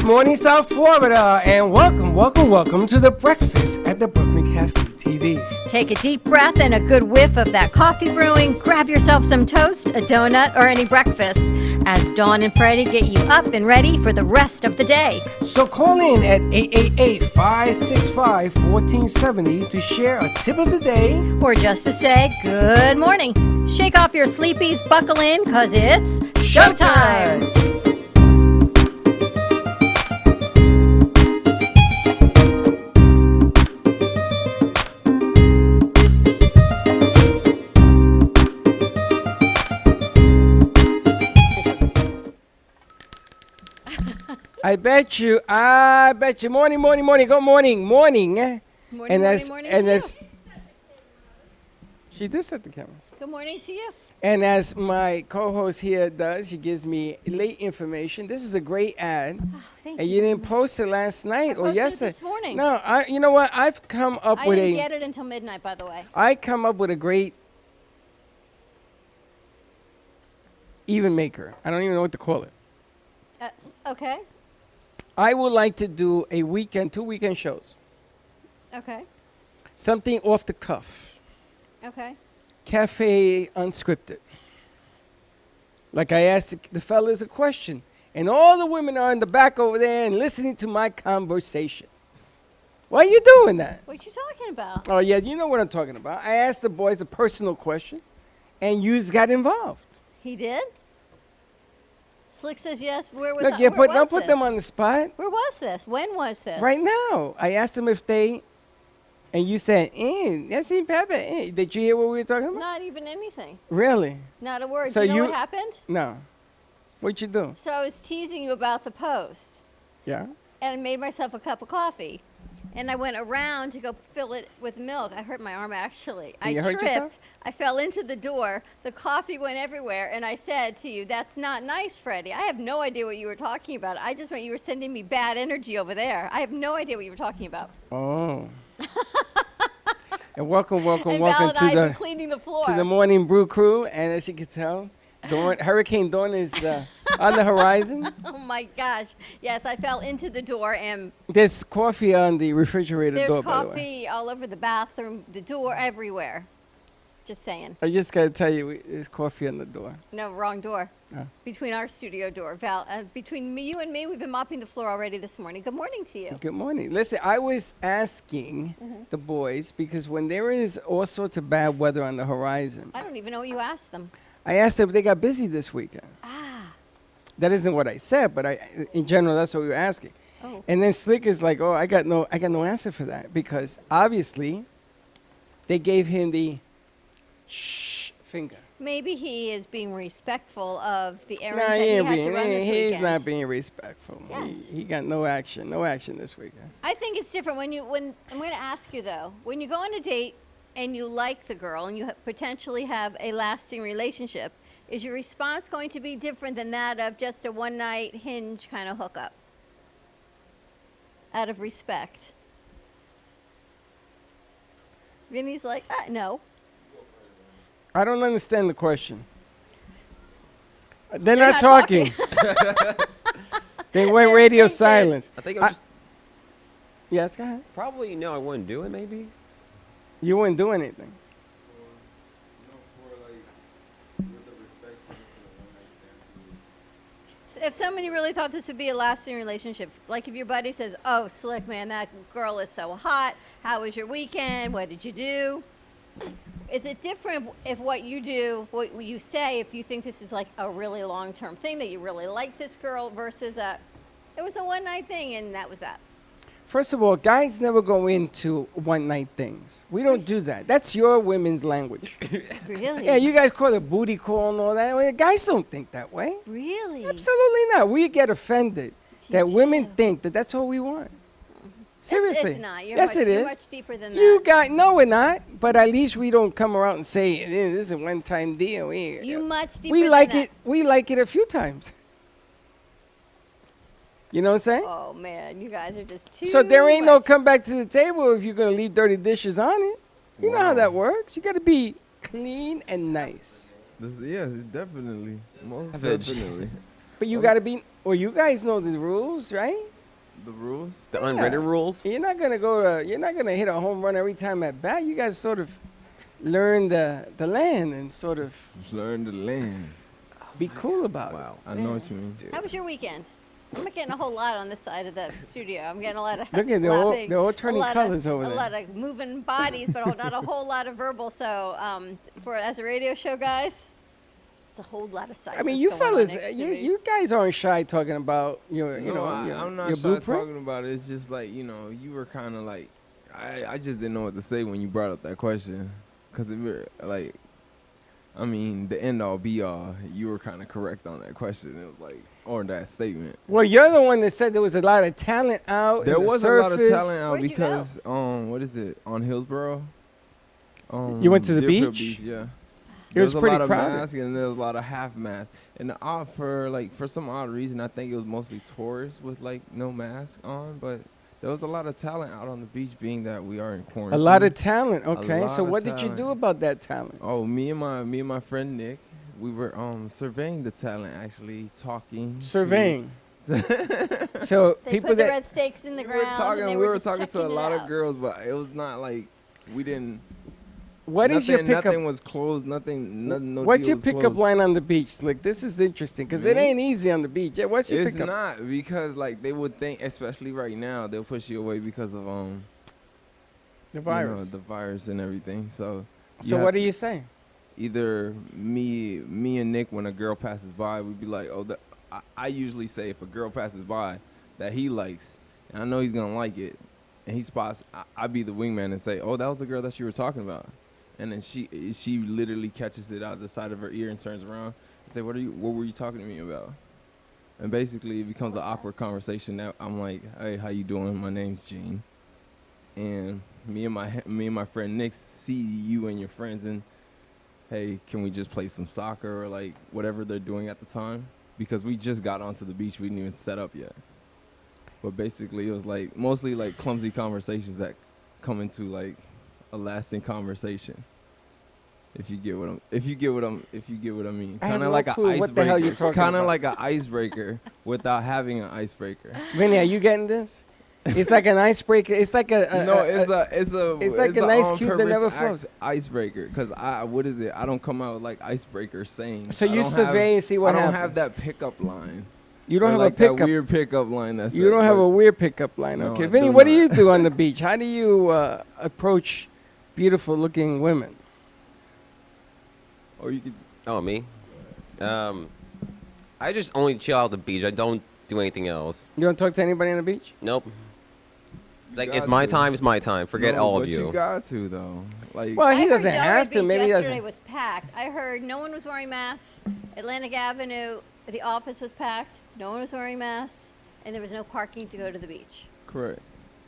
morning, South Florida, and welcome to the Breakfast at the Brooklyn Cafe TV. Take a deep breath and a good whiff of that coffee brewing. Grab yourself some toast, a donut, or any breakfast as Dawn and Freddie get you up and ready for the rest of the day. So call in at 888-565-1470 to share a tip of the day. Or just to say good morning. Shake off your sleepies, buckle in, cause it's showtime! I bet you. Morning. Good morning. Morning to you. She did set the cameras. Good morning to you. And as my co-host here does, she gives me late information. This is a great ad. Oh, thank And you. you didn't post it last night or posted it yesterday. this morning. No, you know what? I've come up I with didn't get it until midnight, by the way. I come up with a great even maker. I don't even know what to call it. Okay. I would like to do a weekend, 2 weekend shows. Okay. Something off the cuff. Okay. Cafe unscripted. Like I asked the fellas a question, and all the women are in the back over there and listening to my conversation. Why are you doing that? What you talking about? Oh, yeah, you know what I'm talking about. I asked the boys a personal question, and you got involved. He did? Slick says yes. Where was Look, I? yeah, Where don't was put them this? on the spot. Where was this? When was this? Right now. I asked them if they, and you said, that's in Pepper. Did you hear what we were talking about? Not even anything. Really? Not a word. So Do you know you- what happened? No. What'd you do? So I was teasing you about the post, Yeah. and I made myself a cup of coffee, and I went around to go fill it with milk. I hurt my arm actually. I You hurt tripped. yourself? I fell into the door. The coffee went everywhere, and I said to you, "That's not nice, Freddie." I have no idea what you were talking about. I just meant you were sending me bad energy over there. I have no idea what you were talking about. Oh. And welcome And Val to and I were the cleaning the floor. Morning Brew crew. And as you can tell, Hurricane Dawn is on the horizon. Oh my gosh! Yes, I fell into the door, and There's coffee on the refrigerator there's door, by the way. coffee all over the bathroom, the door, everywhere. Just saying. I just got to tell you, there's coffee on the door. No, wrong door. Oh. Between our studio door, Val. Between you and me, we've been mopping the floor already this morning. Good morning to you. Good morning. Listen, I was asking the boys, because when there is all sorts of bad weather on the horizon, I don't even know what you asked them. I asked them if they got busy this weekend. Ah. That isn't what I said, but in general, that's what we were asking. Oh. And then Slick is like, "Oh, I got no answer for that," because obviously, they gave him the shh finger. Maybe he is being respectful of the errands Nah, that he he ain't had to run this he's weekend. not being respectful. Yes. He got no action this weekend. I think it's different when I'm going to ask you though, when you go on a date and you like the girl and you potentially have a lasting relationship, is your response going to be different than that of just a one night hinge kind of hookup? Out of respect. Vinny's like, no. I don't understand the question. They're You're not not talking. They went radio thinking. silence. I think I'm just Yes, go ahead. probably no. I wouldn't do it. Maybe. You wouldn't do anything. If somebody really thought this would be a lasting relationship, like if your buddy says, "Oh, Slick, man, that girl is so hot. How was your weekend? What did you do?" Is it different if what you do, what you say, if you think this is like a really long-term thing, that you really like this girl, versus it was a one-night thing and that was that? First of all, guys never go into one-night things. We don't do that. That's your women's language. Really? Yeah, you guys call it booty call and all that. Well, guys don't think that way. Really? Absolutely not. We get offended that women do. think that that's all we want. Seriously. It's not. Yes, it You're is. much deeper than You that. got no, we're not. But at least we don't come around and say this is a one-time deal. You much deeper We than like that. it. We like it a few times. You know what I'm saying? Oh man, you guys are just too. So there ain't no much. come back to the table if you're gonna leave dirty dishes on it. You know how that works. You got to be clean and nice. Yes, definitely. Most Savage. definitely. But you got to be. Well, you guys know the rules, right? The rules? The unwritten rules. You're not gonna hit a home run every time at bat. You guys sort of learn the land and sort of Learn the land. be cool about Wow. I know what you mean. How was your weekend? I'm not getting a whole lot on this side of the studio. I'm getting a lot of Look at laughing, they're all turning a lot colors of, over a there. lot of moving bodies, but not a whole lot of verbal. So, for as a radio show, guys, it's a whole lot of silence. I mean, you going on fellas, next to you me. you guys aren't shy talking about your I'm not your shy blueprint. talking about it. It's just like, you were kind of like, I just didn't know what to say when you brought up that question. Because it were like, I mean, the end all be all, you were kind of correct on that question. It was like, or that statement. Well, you're the one that said there was a lot of talent out. There in the was a lot of surface. talent out Where'd you go? because, what is it, on Hillsborough? You went to the Deerfield beach? Yeah. It There was was a pretty lot of crowded. masks and there was a lot of half masks. And for some odd reason, I think it was mostly tourists with like no mask on. But there was a lot of talent out on the beach, being that we are in A quarantine. lot of talent. Okay, so lot of what did you do talent. about that talent? Oh, me and my friend Nick, we were surveying the talent, actually talking. Surveying. So They people put the that red stakes in the We were ground. talking. and they We were just talking to a checking it lot of out. girls, but it was not like we didn't. what is your pickup? Nothing was closed. Nothing. No What's deal your was pickup closed. line on the beach? Like this is interesting because it Me? ain't easy on the beach. Yeah, what's your It's pickup? not, because like they would think, especially right now, they'll push you away because of The virus. the virus and everything. So So you what have- are you saying? either me and Nick, when a girl passes by, we'd be like, oh, I usually say if a girl passes by that he likes, and I know he's gonna like it, and he spots, I'd be the wingman and say, oh, that was the girl that you were talking about, and then she literally catches it out the side of her ear and turns around and say, what were you talking to me about? And basically it becomes an awkward conversation that I'm like, hey, how you doing? My name's Gene, and me and my friend Nick see you and your friends, and hey, can we just play some soccer or like whatever they're doing at the time? Because we just got onto the beach, we didn't even set up yet. But basically, it was like mostly like clumsy conversations that come into like a lasting conversation. If you get what I mean. I have Kind no of like clue an what the hell you're talking Kind of about. like an icebreaker without having an icebreaker. Vinny, are you getting this? It's like an icebreaker. It's like it's like an ice cube that never floats. Icebreaker, because what is it? I don't come out like icebreaker saying. So I you don't survey and see what I don't happens. have that pickup line. You don't Or have like a pickup. that weird pickup line. That's You it, don't have but- a weird pickup line. No, Okay, I Vinny, do what do not. you do on the beach? How do you approach beautiful-looking women? Or you could. Oh, me? I just only chill out at the beach. I don't do anything else. You don't talk to anybody on the beach? Nope. It's like, got it's my to. time, it's my time. Forget No, all of but you. you got to though. Like. Well, I he heard doesn't Delray have to. Beach Maybe he yesterday doesn't. was packed. I heard no one was wearing masks. Atlantic Avenue, the office was packed. No one was wearing masks, and there was no parking to go to the beach. Correct.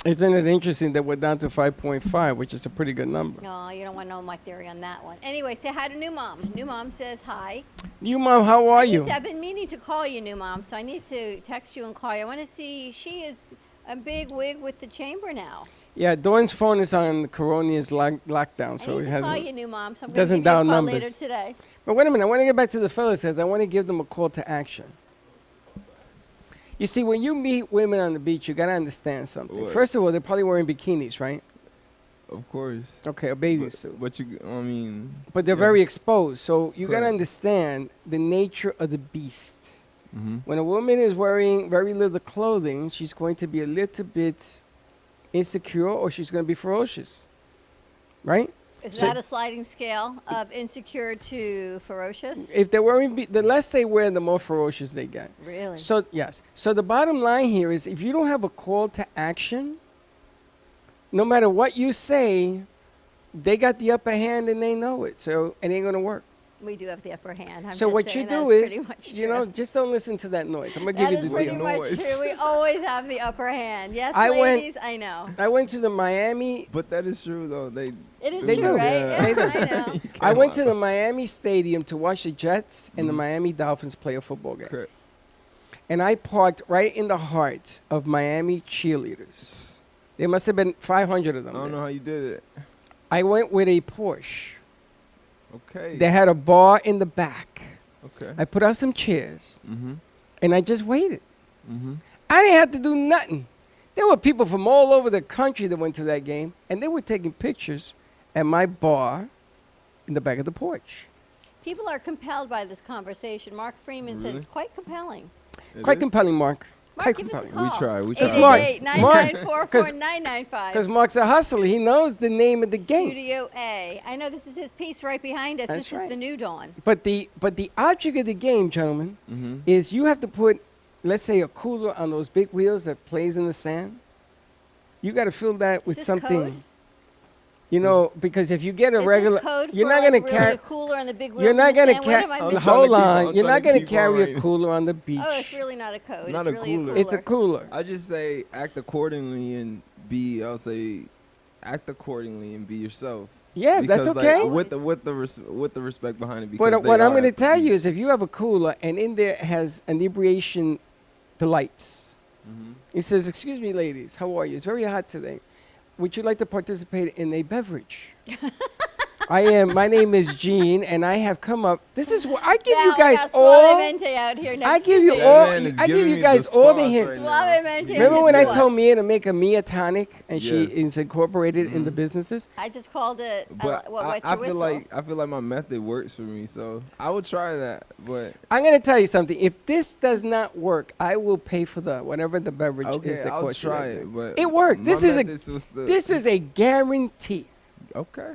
Isn't it interesting that we're down to 5.5, which is a pretty good number? No, you don't want to know my theory on that one. Anyway, say hi to New Mom. New Mom says hi. You, Mom, how are you? I've been meaning to call you, New Mom, so I need to text you and call you. I want to see. She is a big wig with the chamber now. Yeah, Dawn's phone is on Coronia's lockdown, so I it need to call hasn't. you, New Mom. So I'm doesn't going to give you a dial call numbers. later today. But wait a minute, I want to get back to the fellas. Says I want to give them a call to action. You see, when you meet women on the beach, you got to understand something. What? First of all, they're probably wearing bikinis, right? Of course. Okay, a bathing suit. But you, I mean. But they're yeah. very exposed, so you got to Correct. understand the nature of the beast. Mhm. When a woman is wearing very little clothing, she's going to be a little bit insecure or she's going to be ferocious, right? Is So- that a sliding scale of insecure to ferocious? If they're wearing, the less they wear, the more ferocious they get. Really? So, yes. So the bottom line here is if you don't have a call to action, no matter what you say, they got the upper hand and they know it. So it ain't going to work. We do have the upper hand. I'm So just what you saying do that's is, pretty much you know, true. just don't listen to that noise. I'm going to That give is you the pretty deal. much Noise. true. We always have the upper hand. Yes, I went- ladies, I know. I went to the Miami But that is true though. They. It is They true, do. right? Yeah. Yeah, I know. I went to Come the Miami Stadium to watch the Jets and the Miami Dolphins play a football game. Correct. And I parked right in the heart of Miami cheerleaders. There must have been 500 of I them. don't there. know how you did it. I went with a Porsche. Okay. They had a bar in the back. Okay. I put out some chairs Mhm. and I just waited. Mhm. I didn't have to do nothing. There were people from all over the country that went to that game, and they were taking pictures at my bar in the back of the porch. People are compelled by this conversation. Mark Freeman said Really? it's quite compelling. It Quite is? compelling, Mark. Mark, Quite give us a compelling. call. We try. It's Mark. 888-944-4995. Because Mark's a hustler. He knows the name of the game. Studio A. I know this is his piece right behind us. That's This right. is the New Dawn. But the object of the game, gentlemen, Mm-hmm. is you have to put, let's say, a cooler on those big wheels that plays in the sand. You got to fill that with this something. code? You know, because if you get a Is regular, this code you're for not like going to really carry. a cooler on the big wheels You're not in the going to sand? What am I carry. missing? trying to Hold keep- on. I'm You're trying not to going to keep carry a on. cooler on the beach. Oh, it's really not a code. Not it's a really a cooler. cooler. It's a cooler. I just say act accordingly and I'll say act accordingly and be yourself. Yeah, that's Because, okay. Like, with the respect behind it. But because what they I'm are going to tell you athletes. is if you have a cooler and in there has inebriation delights, Mhm. it says, "Excuse me, ladies, how are you? It's very hot today. Would you like to participate in a beverage?" My name is Gene, and I have come up. This is what I give you Val, guys I got all. Suavemente out here next I give to you me. all. man is I give giving you me guys the all the sauce hints. right now. Suavemente. Remember and when I sauce. told Mia to make a Mia tonic, and she Yes. is incorporated in the businesses? I just called it. But what, wet I your feel whistle. like my method works for me, so I would try that. But I'm going to tell you something. If this does not work, I will pay for the whatever the beverage okay, is. that I'll costs you try that it. day. But It worked. my This is methods was the- This is a guarantee. okay.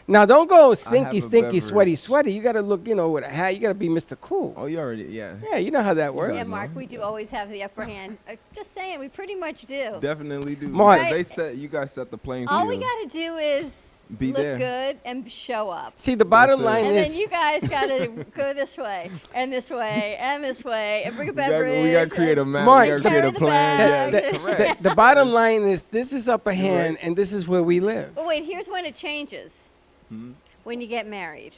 Now don't go have stinky, a stinky, sweaty, beverage. sweaty. You got to look, with a hat. You got to be Mr. Cool. Oh, you already yeah. Yeah, you know how that works. Yeah, guys Mark, know. we do always have the upper hand. Just saying, we pretty much do. Definitely do. Mark. Because you guys set the playing field. All we got to do is Be look there. good and show up. See, the bottom That's it. line And is then you guys got to go this way and this way and this way and bring a We gotta- beverage. we got to create a and- map. Mark, we got to create carry a the plan. bag. Yes, That's correct. the bottom line is this is upper You're hand, right. and this is where we live. But wait, here's when it changes. Mhm. When you get married.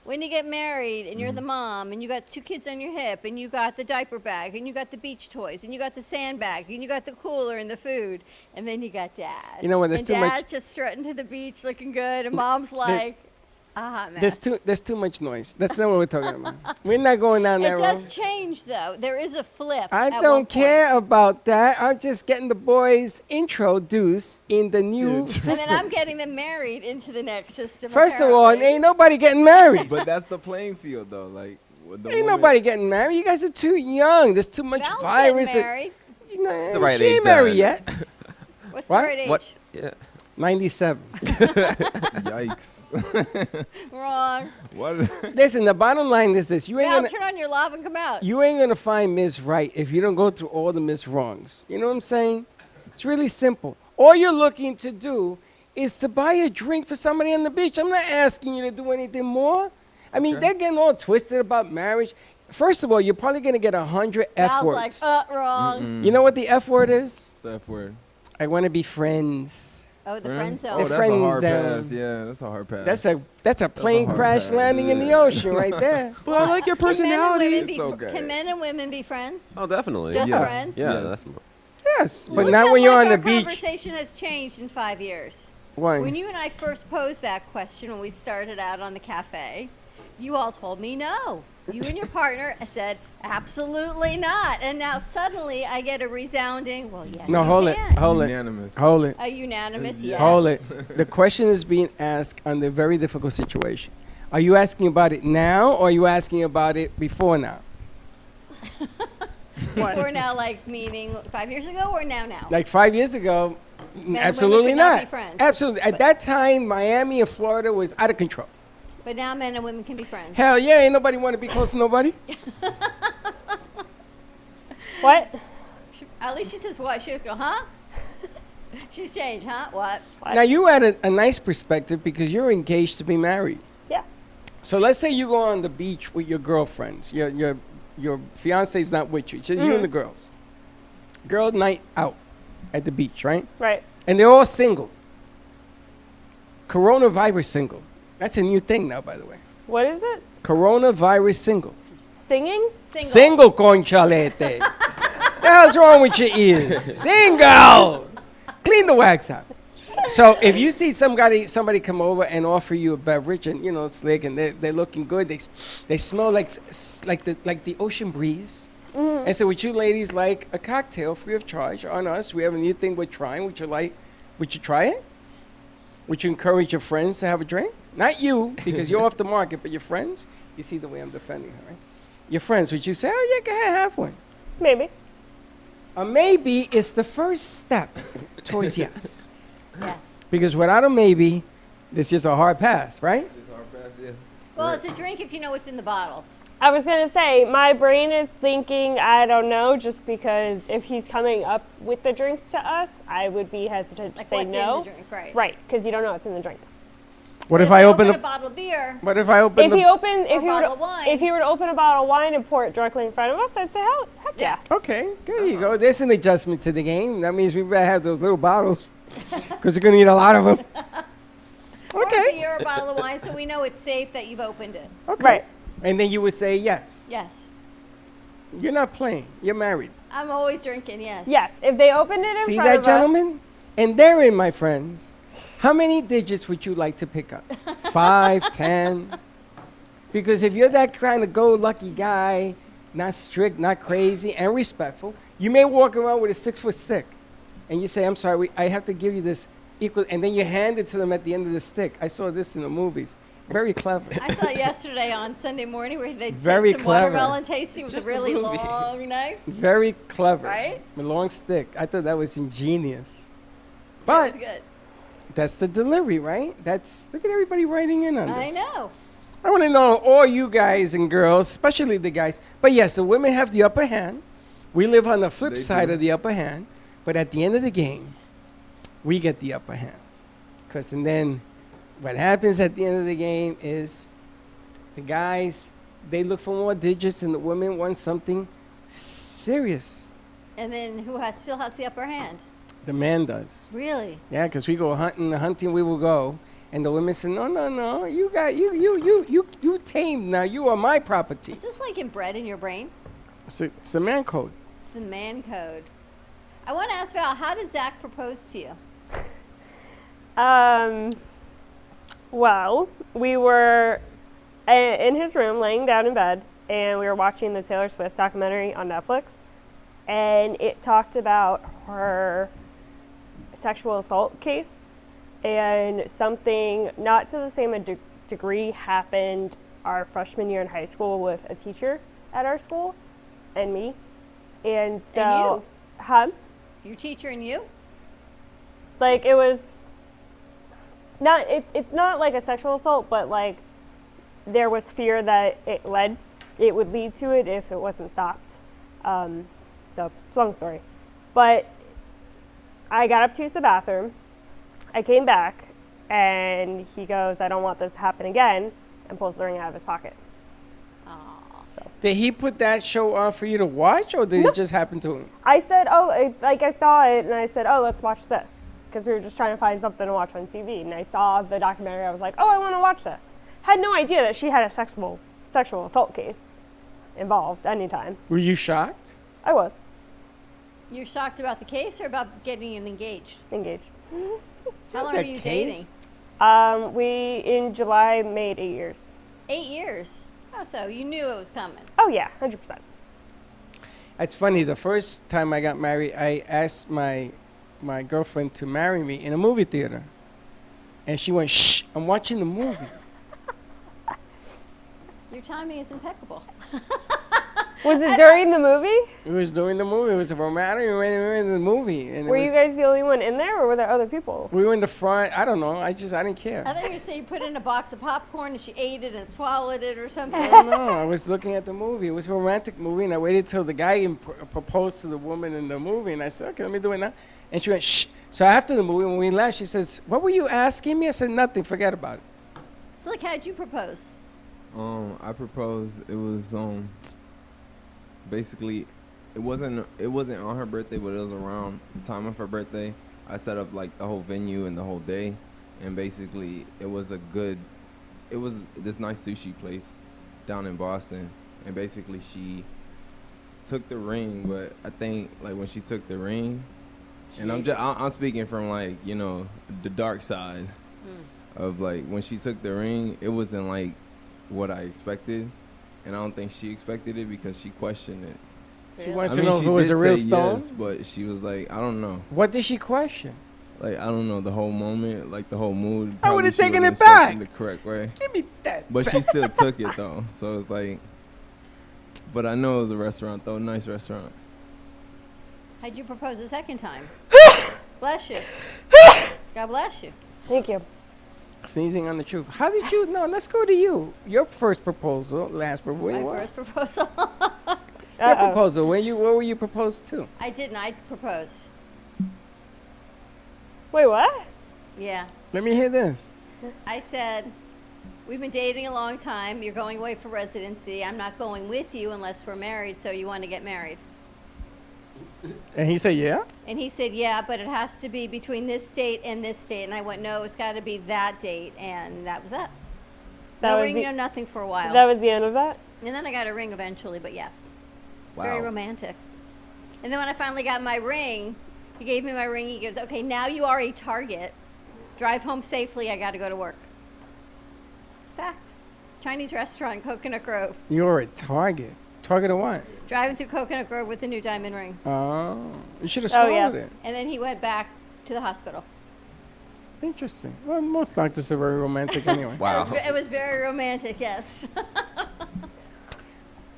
When you get married and you're the mom and you got 2 kids on your hip and you got the diaper bag and you got the beach toys and you got the sandbag and you got the cooler and the food and then you got dad. You know what, there's and too much- dad's just strutting to the beach looking good and mom's like a hot mess. There's too much noise. That's not what we're talking about. We're not going down that It road. does change though. There is a flip. I at one don't point. care about that. I'm just getting the boys introduced in the new Yeah, And system. then I'm getting them married into the next system. First of all, apparently. ain't nobody getting married. But that's the playing field, though. Like, with the Ain't woman- nobody getting married. You guys are too young. There's too much Val's virus. getting married. You know, the right she age ain't married then. yet. What's What? the right age? What? Yeah. 97. Yikes. Wrong. What? Listen, the bottom line is this: you ain't Val, gonna turn on your lava and come out. find Miss Right if you don't go through all the Miss Wrongs. You know what I'm saying? It's really simple. All you're looking to do is to buy a drink for somebody on the beach. I'm not asking you to do anything more. I mean, Okay. they're getting all twisted about marriage. First of all, you're probably gonna get 100 F Val's words. like, wrong. You know what the F word is? Stuff word. I want to be friends. Oh, the friend zone. Oh, The that's friend a hard zone. pass. Yeah, that's a hard pass. That's a plane hard crash pass. landing in the Yeah. ocean right there. But I like your Can men and women It's be okay. Can men and women be friends? Oh, definitely. Just Yes. friends? Yeah. Yes. That's, Yes, but Look not how when you're much on the our beach. Conversation has changed in 5 years. Why? When you and I first posed that question when we started out on the cafe, you all told me no. You and your partner said absolutely not, and now suddenly I get a resounding, well, yes. No, you hold it, can. hold it, Unanimous. hold it, A unanimous Yeah. yes. hold it. The question is being asked under a very difficult situation. Are you asking about it now, or are you asking about it before now? Before now, like meaning 5 years ago or now? Like 5 years ago, women absolutely could not not. be friends. Absolutely. At But- that time, Miami and Florida was out of control. But now men and women can be friends. Hell yeah, ain't nobody want to be close to nobody. What? At least she says what? She always go, huh? She's changed, huh? What? Now you had a nice perspective because you're engaged to be married. Yeah. So let's say you go on the beach with your girlfriends. Your fiance's not with you. It's just you and the girls. Girl night out at the beach, right? Right. And they're all single. Coronavirus single. That's a new thing now, by the way. What is it? Coronavirus single. Singing? Single. Conchalete. The hell's wrong with your ears? Single. Clean the wax out. So if you see somebody come over and offer you a beverage and slick and they're looking good, they smell like the ocean breeze. And so, would you ladies like a cocktail free of charge on us? We have a new thing we're trying. Would you try it? Would you encourage your friends to have a drink? Not you, because you're off the market, but your friends. You see the way I'm defending her, right? Your friends, would you say, "Oh yeah, go ahead, have one"? Maybe. A maybe is the first step towards yes. Yeah. Because without a maybe, it's just a hard pass, right? It's hard pass, yeah. Well, it's a drink if you know what's in the bottles. I was going to say, my brain is thinking, I don't know, just because if he's coming up with the drinks to us, I would be hesitant to Like say what's no. in the drink, right? Right, because you don't know what's in the drink. What But if I you open a the bottle of beer? What if I open If the he opened, if he bottle were of wine. to, if he were to open a bottle of wine and pour it directly in front of us, I'd say, heck yeah. Okay, there you go. There's an adjustment to the game. That means we better have those little bottles because we're gonna need a lot of them. Or a Okay. beer or a bottle of wine, so we know it's safe that you've opened it. Okay. Right. And then you would say yes. Yes. You're not playing. You're married. I'm always drinking, yes. Yes, if they opened it in See front that, of gentlemen? And therein, my friends, how many digits would you like to pick up? 5, 10? Because if you're that kind of go-lucky guy, not strict, not crazy, and respectful, you may walk around with a 6-foot stick, and you say, "I'm sorry, I have to give you this equal," and then you hand it to them at the end of the stick. I saw this in the movies. Very clever. I saw it yesterday on Sunday morning where they Very did some clever. watermelon tasting with a just a really movie. long knife. Very clever. Right? A long stick. I thought that was ingenious. That was But good. that's the delivery, right? Look at everybody writing in on I this. know. I want to know all you guys and girls, especially the guys. But yes, the women have the upper hand. We live on the flip They side do. of the upper hand. But at the end of the game, we get the upper hand. And then what happens at the end of the game is the guys, they look for more digits and the women want something serious. And then still has the upper hand? The man does. Really? Yeah, because we go hunting we will go. And the women say, no, you tame now. You are my property. Is this like inbred in your brain? It's the man code. It's the man code. I want to ask Val, how did Zach propose to you? Well, we were in his room laying down in bed, and we were watching the Taylor Swift documentary on Netflix, and it talked about her sexual assault case, and something not to the same degree happened our freshman year in high school with a teacher at our school and me. And so, huh? Your teacher and you? Like it was not it's not like a sexual assault, but like there was fear that it would lead to it if it wasn't stopped. So it's a long story, but I got up to use the bathroom. I came back, and he goes, "I don't want this to happen again," and pulls the ring out of his pocket. Did he put that show on for you to watch, or did it just happen to him? I said, I saw it, and I said, "Oh, let's watch this," because we were just trying to find something to watch on TV. And I saw the documentary. I was like, "Oh, I want to watch this." Had no idea that she had a sexual assault case involved anytime. Were you shocked? I was You're shocked about the case or about getting engaged? engaged. How long The were you case? dating? We, in July, made 8 years. 8 years. Oh, so you knew it was coming. Oh, yeah, 100%. It's funny. The first time I got married, I asked my girlfriend to marry me in a movie theater, and she went, "Shh, I'm watching the movie." Your timing is impeccable. Was it during the movie? It was during the movie. It was a romantic. We were in the movie, and Were you guys the only one in there, or were there other people? we were in the front. I don't know. I didn't care. I thought you were say you put in a box of popcorn and she ate it and swallowed it or something. I don't know. I was looking at the movie. It was a romantic movie, and I waited till the guy proposed to the woman in the movie, and I said, "Okay, let me do it now." And she went, "Shh." So after the movie, when we left, she says, "What were you asking me?" I said, "Nothing. Forget about it." So, like, how'd you propose? I proposed. It was basically, it wasn't on her birthday, but it was around the time of her birthday. I set up like the whole venue and the whole day, and basically it was this nice sushi place down in Boston, and basically she took the ring, but I think like when she took the ring, and I'm speaking from like the dark side of like when she took the ring, it wasn't like what I expected, and I don't think she expected it because she questioned it She Really? wanted I to mean, know if she it was did a real say stone. yes, but she was like, I don't know. What did she question? Like, I don't know the whole moment, like the whole mood. I Probably would've she taken wasn't it back. expecting the correct way. Give me that. But she still took it though. So it's like, but I know it was a restaurant though, nice restaurant. How'd you propose the second time? Bless you. God bless you. Thank you. Sneezing on the truth. How did you? No, let's go to you. Your first proposal, last proposal. My first proposal. Your Uh-oh. proposal. Where were you proposed to? I didn't. I proposed. Wait, what? Yeah. Let me hear this. I said, we've been dating a long time. You're going away for residency. I'm not going with you unless we're married, so you want to get married. And he said, yeah. And he said, yeah, but it has to be between this date and this date. And I went, no, it's got to be that date. And that was that. That No was ring, the- no nothing for a while. That was the end of that? And then I got a ring eventually, but yeah. Very Wow. romantic. And then when I finally got my ring, he gave me my ring. He goes, okay, now you are a target. Drive home safely. I got to go to work. Fact. Chinese restaurant, Coconut Grove. You're a target. Target of what? Driving through Coconut Grove with a new diamond ring. Oh, you should have Oh, swallowed yes. it. And then he went back to the hospital. Interesting. Well, most doctors are very romantic anyway. Wow. It was very romantic, yes.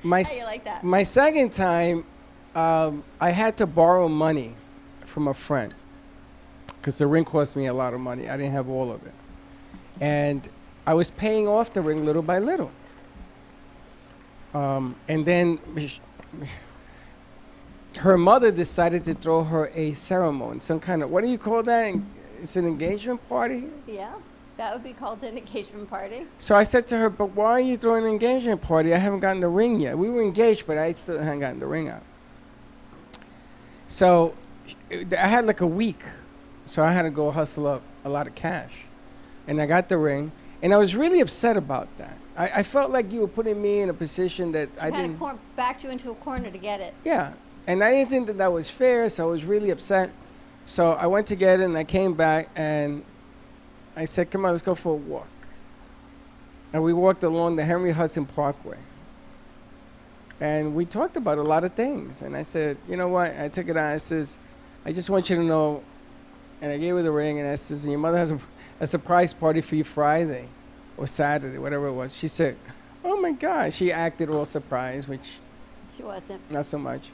My How you like that? My second time, I had to borrow money from a friend because the ring cost me a lot of money. I didn't have all of it, and I was paying off the ring little by little. And then her mother decided to throw her a ceremony, some kind of, what do you call that? It's an engagement party. Yeah, that would be called an engagement party. So I said to her, but why are you throwing an engagement party? I haven't gotten the ring yet. We were engaged, but I still hadn't gotten the ring out. So I had like a week. So I had to go hustle up a lot of cash. And I got the ring. And I was really upset about that. I felt like you were putting me in a position that I I had didn't. backed you into a corner to get it. Yeah. And I didn't think that that was fair. So I was really upset. So I went to get it and I came back and I said, come on, let's go for a walk. And we walked along the Henry Hudson Parkway. And we talked about a lot of things. And I said, you know what? I took it out. I says, I just want you to know. And I gave her the ring. And I says, your mother has a surprise party for you Friday or Saturday, whatever it was. She said, oh my God. She acted all surprised, which She wasn't. not so much.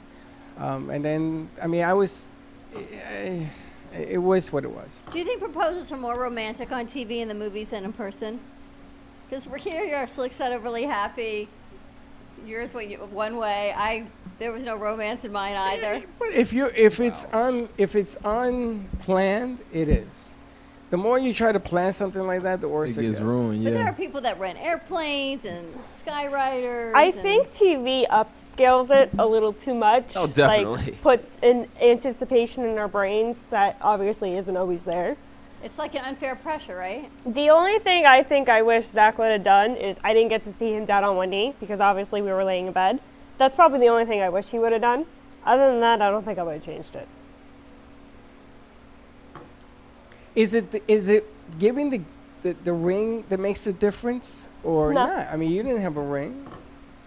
And then, I mean, it was what it was. Do you think proposals are more romantic on TV and the movies than in person? Because we're here, you're slick set up really happy. Yours went one way. There was no romance in mine either. But if it's unplanned, it is. The more you try to plan something like that, the worse It gets ruined, But there yeah. are people that rent airplanes and skywriters. I and- think TV upscales it a little too much. Oh, definitely. Like, puts an anticipation in our brains that obviously isn't always there. It's like an unfair pressure, right? The only thing I think I wish Zach would have done is I didn't get to see him down on one knee because obviously we were laying in bed. That's probably the only thing I wish he would have done. Other than that, I don't think I would have changed it. Is it giving the ring that makes a difference or No. not? I mean, you didn't have a ring.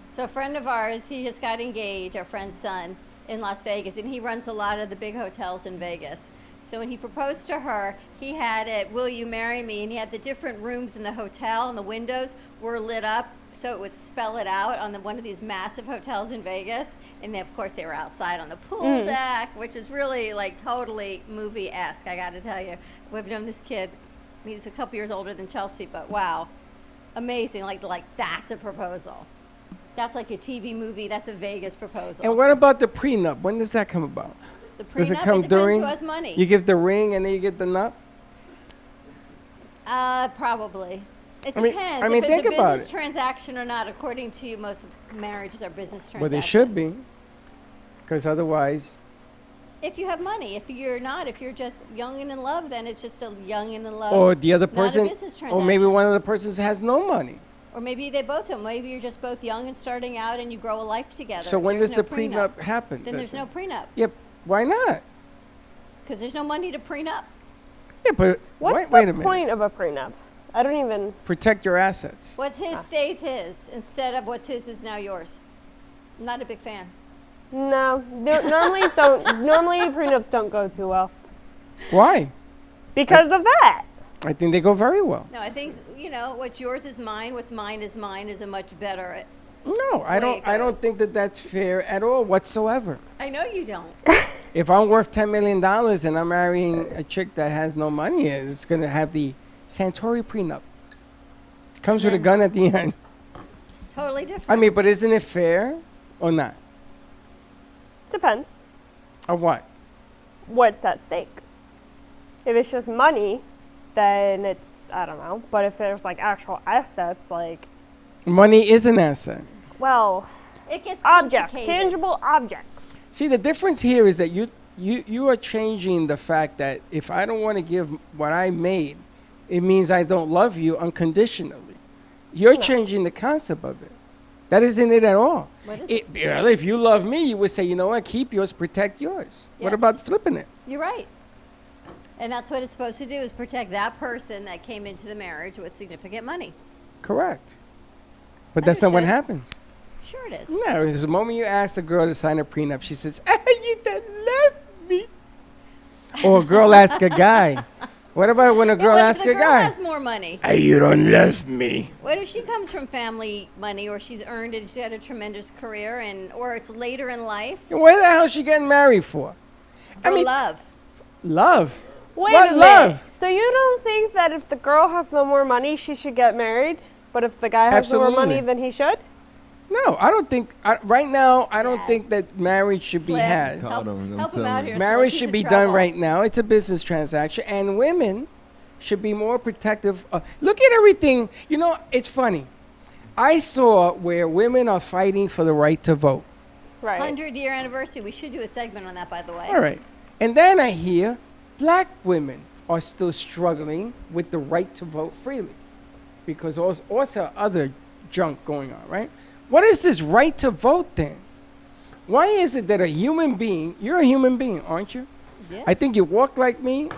So a friend of ours, he just got engaged, our friend's son, in Las Vegas, and he runs a lot of the big hotels in Vegas. So when he proposed to her, he had it, will you marry me? And he had the different rooms in the hotel, and the windows were lit up so it would spell it out on one of these massive hotels in Vegas. And then, of course, they were outside on the pool deck, which is really like totally movie-esque, I got to tell you. We've known this kid. He's a couple years older than Chelsea, but wow, amazing. Like that's a proposal. That's like a TV movie. That's a Vegas proposal. And what about the prenup? When does that come about? The Does it prenup, come it depends during? who has money. You give the ring and then you get the nut. Probably. It I mean- depends. I mean, if think it's a about business it. transaction or not. According to you, most marriages are business transactions. Well, they should be, because otherwise, If you have money. If you're not, if you're just young and in love, then it's just a young and in love. or the other not a person, business or maybe transaction. one of the persons has no money. Or maybe they both don't. Maybe you're just both young and starting out, and you grow a life together. So when There's does no the prenup happen? Then there's Does no it? prenup Yep. Why not? because there's no money to prenup. Yeah, but What's wait a the minute. point of a prenup? I don't even. Protect your assets. What's his stays his instead of what's his is now yours. I'm not a big fan. Normally prenups don't go too well Why? because of that. I think they go very well. No, I think what's yours is mine. What's mine is a much better. No, I Way don't. it I don't goes. think that that's fair at all whatsoever. I know you don't. If I'm worth $10 million and I'm marrying a chick that has no money, it's gonna have the Santori prenup. Comes with a Then- gun at the end. Totally different. I mean, but isn't it fair or not? Depends Or what? what's at stake. If it's just money, then it's, I don't know. But if there's like actual assets, like, Money is an asset. well, it gets objects, complicated. tangible objects. See, the difference here is that you are changing the fact that if I don't want to give what I made, it means I don't love you unconditionally. You're changing the concept of it. That isn't it at all. What is If you love me, you would say, you know what, keep yours, protect yours. What Yes. about flipping it? You're right. And that's what it's supposed to do is protect that person that came into the marriage with significant money. Correct. But that's not what Understood. happens. Sure it is. No, there's a moment you ask a girl to sign a prenup, she says, you done left me. Or a girl asks a guy. What about when a And girl what if asks the a girl guy? has more money? You done left me. What if she comes from family money or she's earned it, she's had a tremendous career or it's later in life What the hell is she getting married for? for I mean, love? love. Wait What a minute. love? So you don't think that if the girl has no more money, she should get married? But if the guy has no more money, Absolutely. then he should? No, I don't think, right now, I don't Dad. think that marriage should be Slim, had. Call Help, them, don't help him tell out him. here. Marriage Slim. should He's be in done trouble. right now. It's a business transaction. And women should be more protective. Look at everything. You know, it's funny. I saw where women are fighting for the right to vote. Right. 100-year anniversary. We should do a segment on that, by the way. All right. And then I hear black women are still struggling with the right to vote freely because also other junk going on, right? What is this right to vote thing? Why is it that a human being, you're a human being, aren't you? Yeah. I think you walk like me.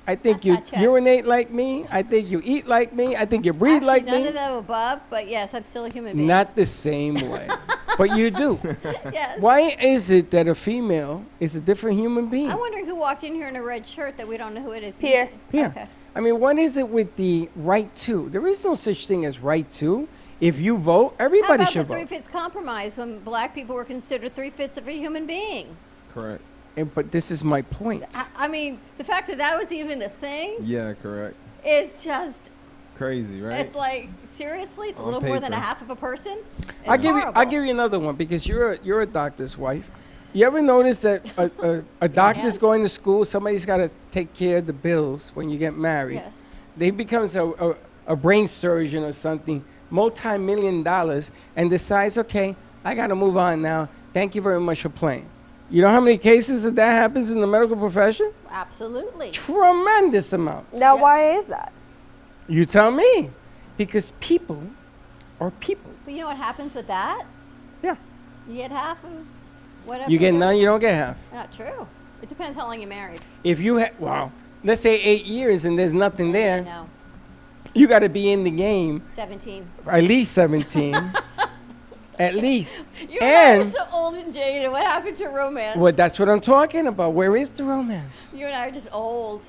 I think That's you not checked. urinate like me. I think you eat like me. I think you breathe Actually, like none me. of them above, but yes, I'm still a human being. Not the same way. But you do. yes. Why is it that a female is a different human being? I'm wondering who walked in here in a red shirt that we don't know who it is. You Pierre. said- Yeah. Okay. I mean, what is it with the right to? There is no such thing as right to. If you vote, How everybody about the should vote. three-fifths compromise when black people were considered three-fifths of a human being? Correct. But this is my point. I mean, the fact that that was even a thing Yeah, correct. is just, Crazy, right? it's like, seriously, it's a On little more than a paper. half of a person? I'll It's give horrible. you another one because you're a doctor's wife. You ever notice that a doctor's hands. going to school, somebody's got to take care of the bills when you get married. Yes. They becomes a brain surgeon or something, multi-million dollars, and decides, okay, I got to move on now. Thank you very much for playing. You know how many cases that happens in the medical profession? Absolutely. Tremendous amounts. Now, Yeah. why is that? You tell me. Because people are people. But you know what happens with that? Yeah. You get half of whatever. You get they're- none, you don't get half. Not true. It depends how long you're married. If you well, let's say 8 years and there's nothing there, No. you got to be in the game 17. for at least 17. At least. You and I are And so old and jaded. What happened to romance? well, that's what I'm talking about. Where is the romance? You and I are just old.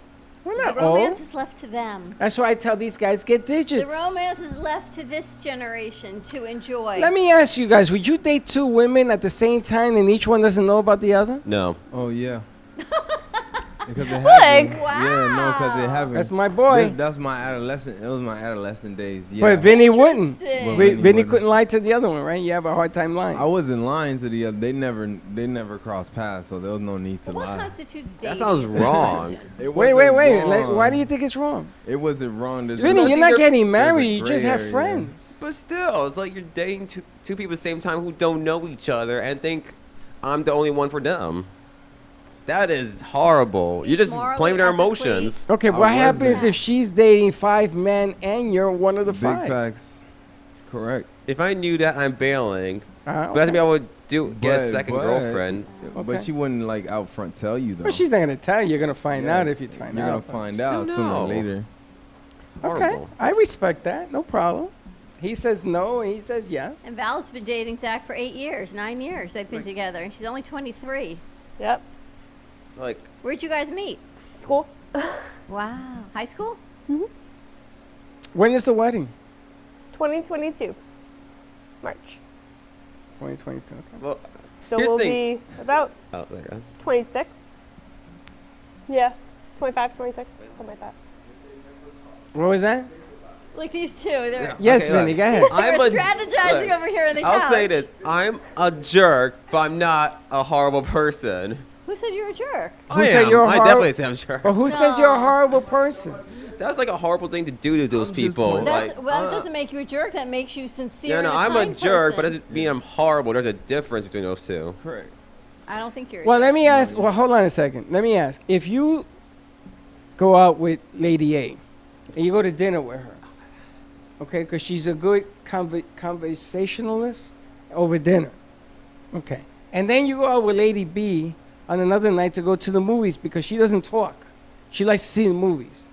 We're The not romance old. is left to them. That's why I tell these guys get digits. The romance is left to this generation to enjoy. Let me ask you guys, would you date two women at the same time and each one doesn't know about the other? No. Oh yeah. Because it Like- happened. Yeah, no, because it Wow. happened. That's my boy. That's my adolescent. It was my adolescent days. Yeah. But Vinny wouldn't. Interesting. Well, Vinny wouldn't. couldn't lie to the other one, right? You have a hard time lying. I wasn't lying to the other. They never crossed paths, so there was no need to What lie. constitutes dating? sounds is the wrong. question. It wait. wasn't Like, wrong. why do you think it's wrong? It wasn't wrong. There's Vinny, just- you're not getting there's a married. You just gray have area. friends. But still, it's like you're dating two people at the same time who don't know each other and think I'm the only one for them. That is horrible. You're just Morally, blaming their ethically- emotions. Okay, I what happens wasn't. if she's dating 5 men and you're one of the Big 5? facts. Correct. If I knew that, I'm bailing. Uh-huh, But doesn't mean I would get a But- second but- girlfriend. Okay. But she wouldn't like out front tell you though. But she's not gonna tell you. You're gonna find Yeah. out if you find You're out. gonna find out Still sooner or no. later. Okay, Horrible. I respect that. No problem. He says no, and he says yes. And Val's been dating Zach for 8 years, 9 years. They've been together, and she's only 23. Yep. Like, Where'd you guys meet? School. Wow. High school? When is the wedding? 2022. March. 2022. Okay. well, So Here's the we'll thing. be about oh, there you go. 26. Yeah. 25, 26, something like that. What was that? Like these two. They're, Yeah. Yes, Okay, Vinny, look. go ahead. they're I'm a- strategizing look, over here in the I'll couch. say this. I'm a jerk, but I'm not a horrible person. Who said you're a jerk? Who I said am. you're a I horrible- definitely say I'm a jerk. But who says you're a No. horrible person? That's like a horrible thing to do to those just people. playing. That's, Like, well, that doesn't make you a jerk. That makes you sincere. yeah, no, and I'm a kind jerk, but person. doesn't mean I'm horrible. There's a difference between those two. Correct. I don't think you're. Well, a let jerk. me ask. Well, hold on a second. Let me ask. If you go out with Lady A and you go to dinner with her, okay, because she's a good conversationalist over dinner, okay, and then you go out with Lady B on another night to go to the movies because she doesn't talk. She likes to see the movies.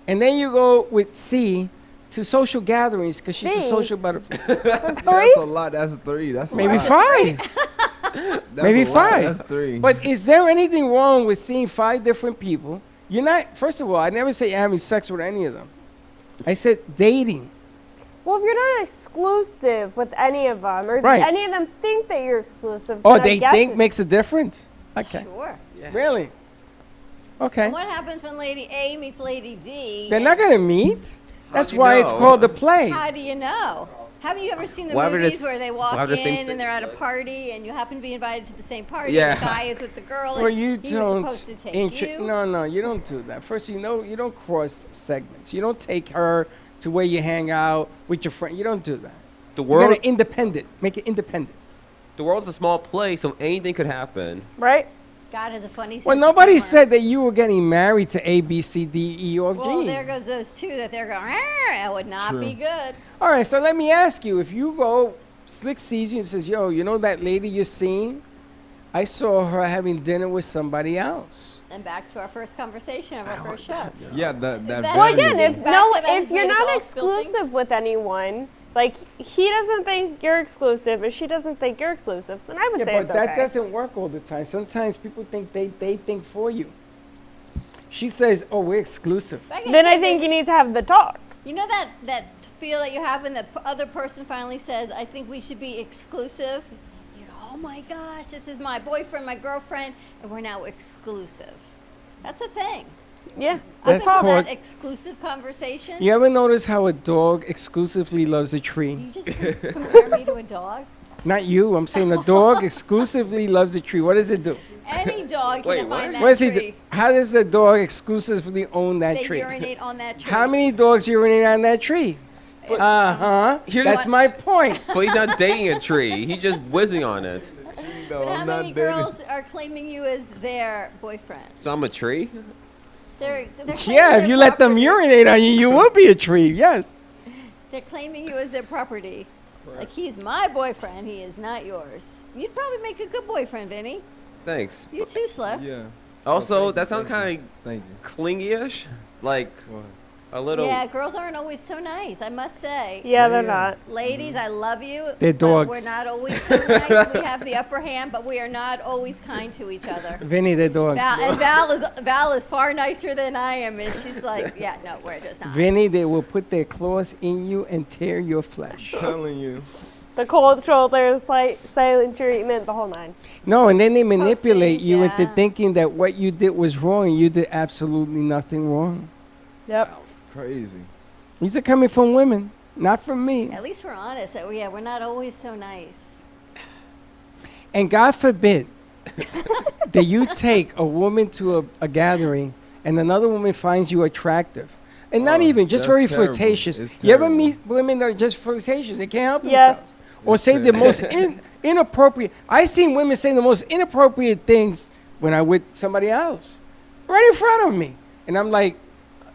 And then you go with C to social gatherings because she's a C? social butterfly. There's 3? That's a lot. That's 3. That's a Maybe lot. 5. That's maybe a lot. 5. That's 3. But is there anything wrong with seeing 5 different people? You're not, first of all, I never say you're having sex with any of them. I said dating. Well, if you're not exclusive with any of them, or Right. any of them think that you're exclusive, Oh, then I they guess think it's- makes a difference? Okay. Sure. Really? Okay. And what happens when Lady A meets Lady D? They're and not going to meet. That's do you why it's know? called the play. How do you know? Have you ever seen the Why would movies it where they s- walk why would the same in and they're at a party and you happen to be invited to the same party? Yeah. And the guy is with the girl. Or and you he don't. was supposed to take you. No, you don't do that. First, you know, you don't cross segments. You don't take her to where you hang out with your friend. You don't do that. The You world, gotta independent. Make it independent. the world's a small place, so anything could happen. right? God has a funny sense Well, of nobody humor. said that you were getting married to A, B, C, D, E, or G. Well, there goes those two that they're going, "Arr, that would not True. be good. All right, so let me ask you: if you go, Slick sees you and says, "Yo, you know that lady you're seeing? I saw her having dinner with somebody else." And back to our first conversation of our first show. Yeah, that That- very Well, Back again, to if that you're made us not all spill things. exclusive with anyone, like he doesn't think you're exclusive, or she doesn't think you're exclusive, then I would Yeah, say but it's that okay. doesn't work all the time. Sometimes people think they think for you. She says, "Oh, we're exclusive." Then I think you need to have the talk. You know that feel that you have when the other person finally says, "I think we should be exclusive." You go, "Oh my gosh, this is my boyfriend, my girlfriend, and we're now exclusive." That's a thing. Yeah. I That's call called- that exclusive conversation. You ever notice how a dog exclusively loves a tree? You just compare me to a dog. Not you. I'm saying a dog exclusively loves a tree. What does it do? Any dog Wait, can what? find that What does he tree. do? How does a dog exclusively own that They tree? urinate on that tree. How many dogs urinate on that tree? Uh-huh. Here's That's my- my point. But he's not dating a tree. He's just whizzing on it. No, But how I'm many not dating. girls are claiming you as their boyfriend? So I'm a tree? They're Yeah, claiming if their you let them property. urinate on you, you will be a tree. Yes. They're claiming you as their property. Like, he's my boyfriend, he is not yours. You'd probably make a good boyfriend, Vinny. Thanks. You too, Slip. Yeah. Also, thank that you, sounds thank kind Thank you. of clingy-ish. Like Go ahead. a little. Yeah, girls aren't always so nice, I must say. Yeah, they're Yeah. not. Ladies, I love you. They're but dogs. We're not always so nice. We have the upper hand, but we are not always kind to each other. Vinny, they're dogs. Val is far nicer than I am, and she's like, yeah, no, we're just not. Vinny, they will put their claws in you and tear your flesh. Telling you. The cold shoulders, like silent treatment, the whole 9. No, and then they manipulate Postage, you into yeah. thinking that what you did was wrong and you did absolutely nothing wrong. Yep. Crazy. These are coming from women, not from me. At least we're honest. That we're not always so nice. And God forbid that you take a woman to a gathering and another woman finds you attractive. And not Oh, even, just that's very terrible. flirtatious. It's You ever terrible. meet women that are just flirtatious? They can't help themselves. Yes. Or It's say the terrible. most inappropriate. I seen women say the most inappropriate things when I with somebody else, right in front of me, and I'm like,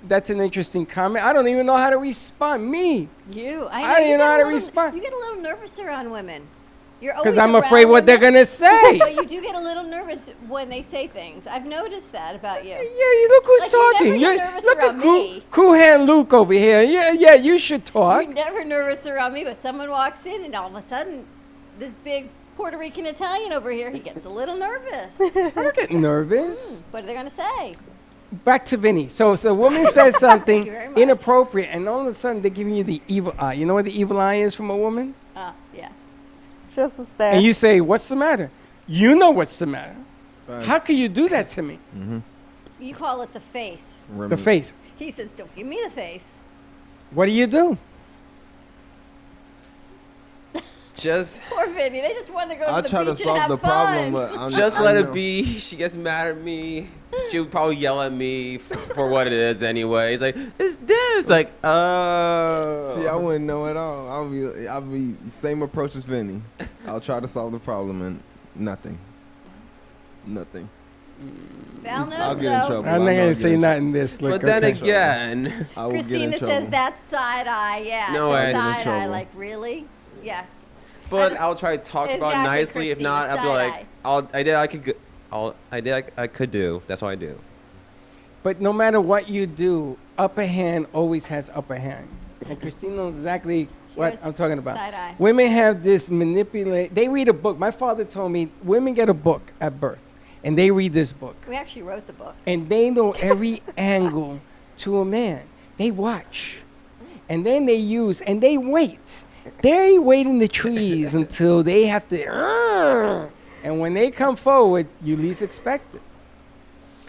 "That's an interesting comment." I don't even know how to respond. Me, I don't even know get how a to little- respond. You get a little nervous around women. You're Because always I'm around afraid what when they're going to say. But you do get a little nervous when they say things. I've noticed that about you. Yeah, you look who's Like, you never talking. get You're- nervous look around at cool, me. cool hand Luke over here. Yeah, you should talk. You're never nervous around me, but someone walks in and all of a sudden, this big Puerto Rican Italian over here, he gets a little nervous. I don't get nervous. What are they going to say? Back to Vinny. So a woman says something you very much. inappropriate, and all of a sudden they're giving you the evil eye. You know what the evil eye is from a woman? Yeah. Just a stare. And you say, "What's the matter?" You know what's the matter. Facts. How can you do that to me? You call it the face. The face. He says, don't give me the face. What do? Just Poor Vinny. They just want to go I to the try to beach and solve have the fun. problem, but I'm Just I let know. it be. She gets mad at me. She would probably yell at me for what it is anyway. It's like, it's this. Like, oh. See, I wouldn't know at all. I'll be same approach as Vinny. I'll try to solve the problem and nothing. Val knows, I'll get in though. trouble. I'm I not know gonna I'll say get in nothing this. But then okay. again, I will get in Christina trouble. says that's side eye. Yeah. No the way. Side eye. trouble. Like, really? Yeah. but I'll try to talk about it Exactly, nicely. If Christina, not, I'll be side-eye. like, I could do. That's all I do. But no matter what you do, upper hand always has upper hand. And Christine knows exactly what Here's I'm talking about. side eye. Women have this manipulate. They read a book. My father told me women get a book at birth, and they read this book, We actually wrote the book. and they know every angle to a man. They watch, and then they use, and they wait. They wait in the trees until they have to. And when they come forward, you least expect it.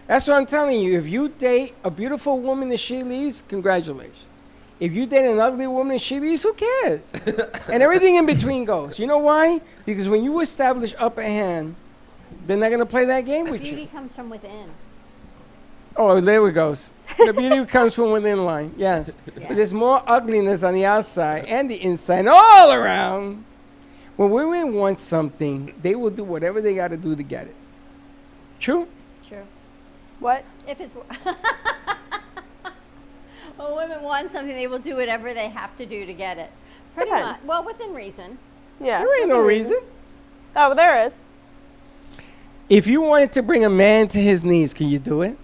That's what I'm telling you. If you date a beautiful woman and she leaves, congratulations. If you date an ugly woman and she leaves, who cares? And everything in between goes. You know why? Because when you establish upper hand, they're not going to play that game with Beauty you. comes from within. Oh, there it goes. The beauty comes from within line. Yes. Yeah. But there's more ugliness on the outside and the inside and all around. When women want something, they will do whatever they got to do to get it. True? True. What? If it's. When women want something, they will do whatever they have to do to get it. Pretty Depends. much. Well, within reason. Yeah. There ain't no reason. Oh, there is. If you wanted to bring a man to his knees, can you do it?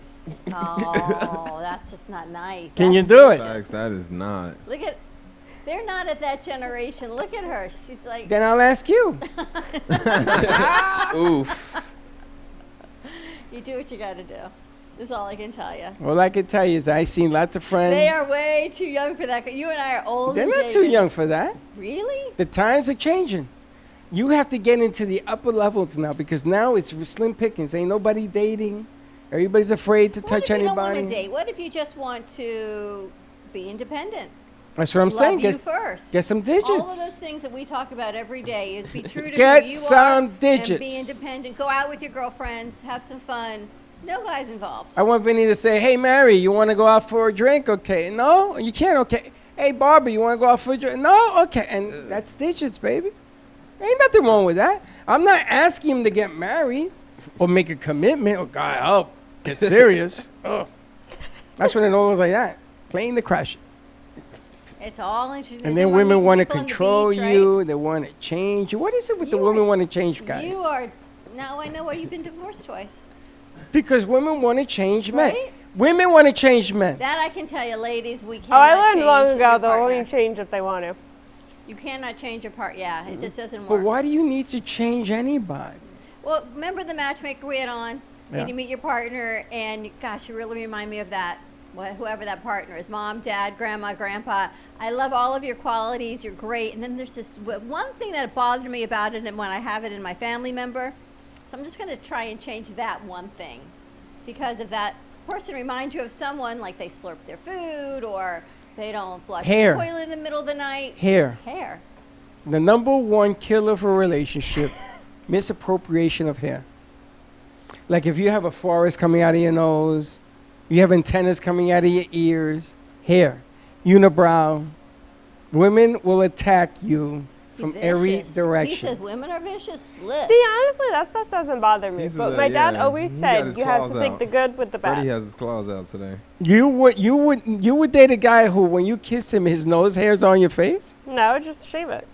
Oh, that's just not nice. Can you That's do it? vicious. Facts, that is not. Look at. They're not at that generation. Look at her. She's like. Then I'll ask you. Oof. You do what you got to do. That's all I can tell you. All I can tell you is I seen lots of friends. They are way too young for that. You and I are old. They're and not too jaded. young for that. Really? The times are changing. You have to get into the upper levels now because now it's slim pickings. Ain't nobody dating. Everybody's afraid to What touch if you don't anybody. want to date? What if you just want to be independent? That's what I'm Love saying. you Get, first. get some digits. All of those things that we talk about every day is be true to Get who you some are and digits. be independent. Go out with your girlfriends, have some fun. No guys involved. I want Vinny to say, "Hey, Mary, you want to go out for a drink? Okay. No, you can't. Okay. Hey, Barbie, you want to go out for a drink? No. Okay." And that's digits, baby. Ain't nothing wrong with that. I'm not asking him to get married or make a commitment. Oh, God, help. Get serious. Oh. That's when it all goes like that. Playing the crash. It's all interesting. And then women want to control you. They want to change you. What is it with the You women are- want to change guys? You are. Now I know why you've been divorced twice. Because women want to change men. Right? Women want to change men. That I can tell you, ladies. We Oh, cannot I learned change long your ago they'll partner. only change if they want to. You cannot change your part. Yeah, it just doesn't But work. why do you need to change anybody? Well, remember the matchmaker we had on? Yeah. And you meet your partner, and gosh, you really remind me of that. Whoever that partner is, mom, dad, grandma, grandpa. I love all of your qualities. You're great. And then there's this one thing that bothered me about it, and when I have it in my family member, so I'm just going to try and change that one thing, because if that person reminds you of someone, like they slurp their food or they don't flush Hair. the toilet in the middle of the night. Hair. Hair. The number one killer for a relationship, misappropriation of hair. Like if you have a forest coming out of your nose, you have antennas coming out of your ears, hair, unibrow. Women will attack you He's from every vicious. He direction. says women are vicious. Slip. See, honestly, that stuff doesn't bother me. He's But a- my dad yeah, always he got his said you have claws to take out. the good with the bad. Freddie has his claws out today. You would date a guy who, when you kiss him, his nose hairs on your face. No, just shave it.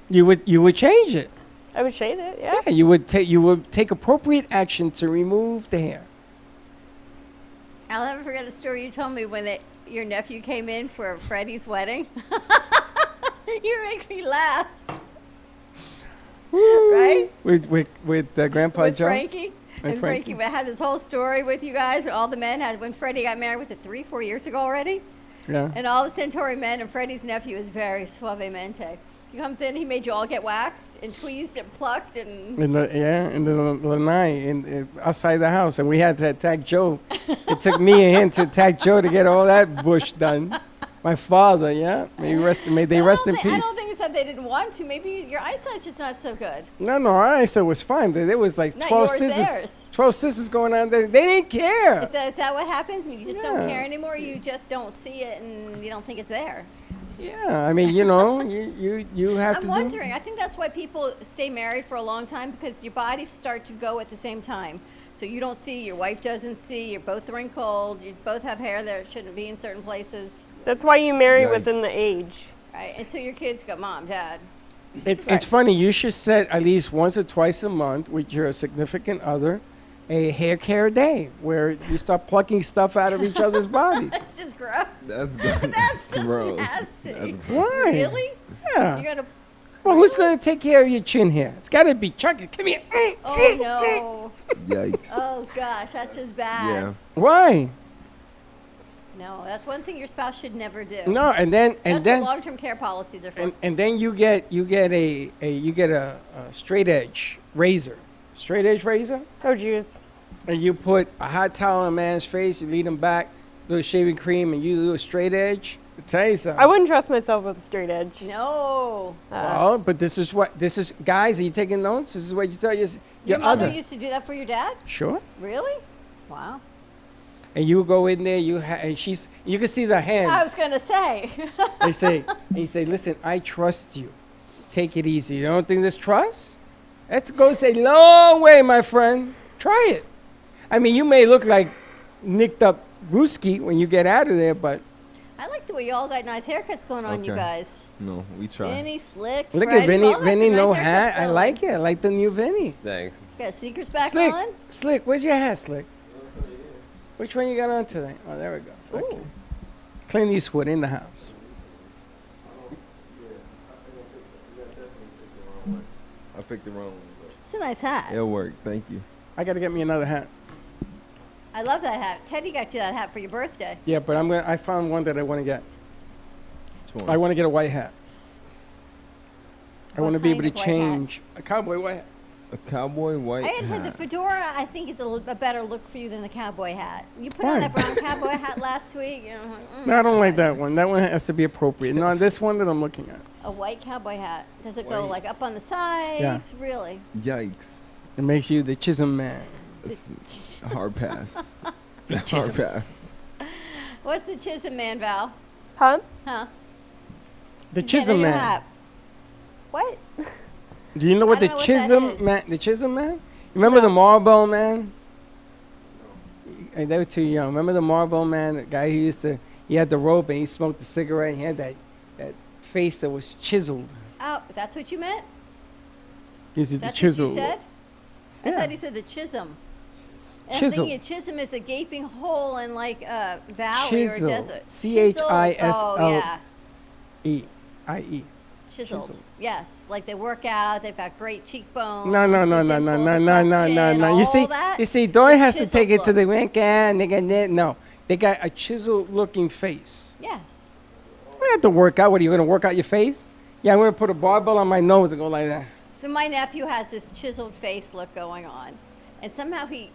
You would change it. I would shave it. Yeah. Yeah, you would take appropriate action to remove the hair. I'll never forget a story you told me when your nephew came in for Freddie's wedding. You make me laugh. Right? With Grandpa With Joe. Frankie. And Frankie. Frankie had this whole story with you guys. All the men had, when Freddie got married, was it 3-4 years ago already? Yeah. And all the Centauri men, and Freddie's nephew is very suavemente. He comes in, he made you all get waxed and tweezed and plucked and In the lanai outside the house, and we had to attack Joe. It took me and him to attack Joe to get all that bush done. My father, yeah. May they rest in I peace. don't think it's that they didn't want to. Maybe your eyesight's just not so good. No, our eyesight was fine. There was like Not 12 yours, sisters. theirs. 12 sisters going on there. They didn't care. Is that what happens when you just don't Yeah. care anymore? You just don't see it and you don't think it's there. Yeah, I mean, you know, you have to I'm do. wondering. I think that's why people stay married for a long time, because your bodies start to go at the same time. So you don't see, your wife doesn't see, you're both wrinkled, you both have hair that shouldn't be in certain places, That's why you marry Yikes. within the age. right? Until your kids go, Mom, Dad. It's funny. You should set at least once or twice a month with your significant other a hair care day where you start plucking stuff out of each other's bodies. That's just gross. That's good. That's just gross. nasty. That's Why? Really? Yeah. You're gonna. Well, who's going to take care of your chin hair? It's got to be Chucky. Come here. Oh no. Yikes. Oh gosh, that's just bad. Yeah. Why? No, that's one thing your spouse should never do. No, and then That's what long-term care policies are for. and then you get a straight edge razor, Oh, jeez. and you put a hot towel on a man's face. You lead him back, do a shaving cream, and you do a straight edge. I tell you something. I wouldn't trust myself with a straight edge. No. Well, but this is guys. Are you taking notes? This is what you tell your Mother other. used to do that for your dad? Sure. Really? Wow. And you go in there. You can see the hands. I was gonna say. They say, listen, I trust you. Take it easy. You don't think this trust? That goes a long way, my friend. Try it. I mean, you may look like nicked up Brewski when you get out of there, but I like the way you all got nice haircuts going on, you Okay. guys. No, we try. Vinny, slick. look Freddie, at Vinny. all got Vinny, some no nice hat. haircuts I going. like it. I like the new Vinny. Thanks. Got sneakers back Slick, on. Slick, where's your hat, Slick? Which one you got on today? Oh, there we go. Okay. Ooh. Clint Eastwood in the house. I picked the wrong one. It's a nice hat. It'll work. Thank you. I got to get me another hat. I love that hat. Teddy got you that hat for your birthday. Yeah, but I found one that I want to get. Which one? I want to get a white hat. I What want to be able to kind of white hat? change a cowboy white hat. A cowboy white I had hat. the fedora. I think is a better look for you than the cowboy hat. You put Why? on that brown cowboy hat last week. You know, No, I don't like so that one. That one has to be appropriate. No, this one that I'm looking at. A white cowboy hat. Does it go like up on the sides? Yeah. Really? Yikes. It makes you the Chisholm man. That's a hard pass. Chisholm. Hard pass. What's the Chisholm man, Val? Huh? Huh? The He's getting a Chisholm new man. hat. What? Do you know what I the don't know what that Chisholm is. man? The Chisholm man? You remember the Marlboro man? Hey, they were too young. Remember the Marlboro man? The guy who he had the rope and he smoked the cigarette. And he had that face that was chiseled. Oh, that's what you meant? Gives you the That's chisel. what you said? I Yeah. thought he said the Chisholm. And Chisel. I'm thinking a chism is a gaping hole in like a valley Chisel. or a desert. CHISL. Oh, yeah. E-I-E. Chiseled. Chiseled. Yes. Like they work out, they've got great cheekbones. No. the dimple, the cleft chin, all You see, Dory has to chiseled take it to look. the weekend. They got that. No, they got a chisel-looking face. Yes. You don't have to work out. What are you going to work out your face? Yeah, I'm going to put a barbell on my nose and go like that. So my nephew has this chiseled face look going on. And somehow he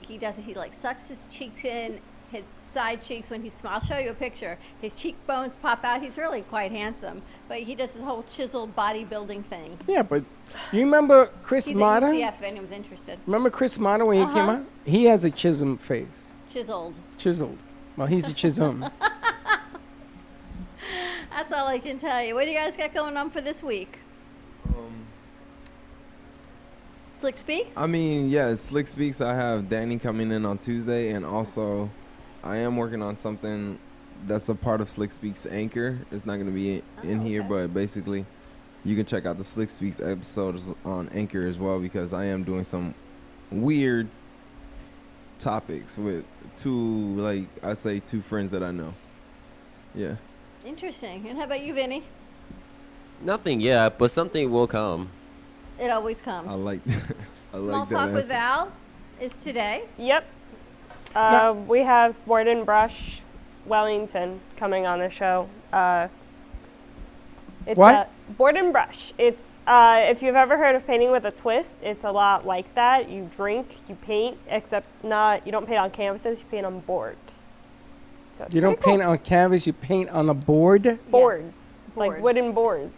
like sucks his cheeks in, his side cheeks when he smiles. I'll show you a picture. His cheekbones pop out. He's really quite handsome. But he does this whole chiseled bodybuilding thing. Yeah, but you remember Chris He's Mata? at UCF if anyone's interested. Remember Chris Mata when he came Uh-huh. out? He has a chisel face. Chiseled. Chiseled. Well, he's a chisholm. That's all I can tell you. What do you guys got going on for this week? Slick Speaks? I mean, yeah, Slick Speaks. I have Danny coming in on Tuesday, and also I am working on something that's a part of Slick Speaks Anchor. It's not going to be in here, okay. but basically You can check out the Slick Speaks episodes on Anchor as well, because I am doing some weird topics with two friends that I know. Yeah. Interesting. And how about you, Vinny? Nothing yet, but something will come. It always comes. I like I Small like that Talk with answer. Val is today. Yep. We have Board and Brush Wellington coming on the show. It's What? Board and Brush. It's if you've ever heard of painting with a twist, it's a lot like that. You drink, you paint, except you don't paint on canvases, you paint on boards. So it's You don't pretty paint on canvas, you paint on a board. cool. Boards, like Board. wooden boards.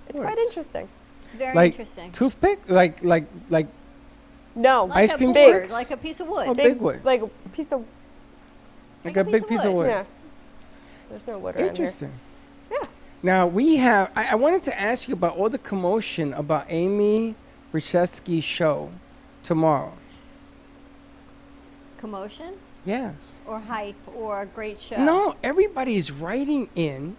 It's quite Boards. interesting. It's very Like interesting. toothpick? Like No, Like ice a cream board, sticks? like a piece of wood. Oh, big wood. like a piece of like a big piece of wood. yeah. There's no wood around here. Interesting. Yeah. Now we have. I wanted to ask you about all the commotion about Amy Richetsky's show tomorrow. Commotion Yes. or hype or a great show. No, everybody's writing in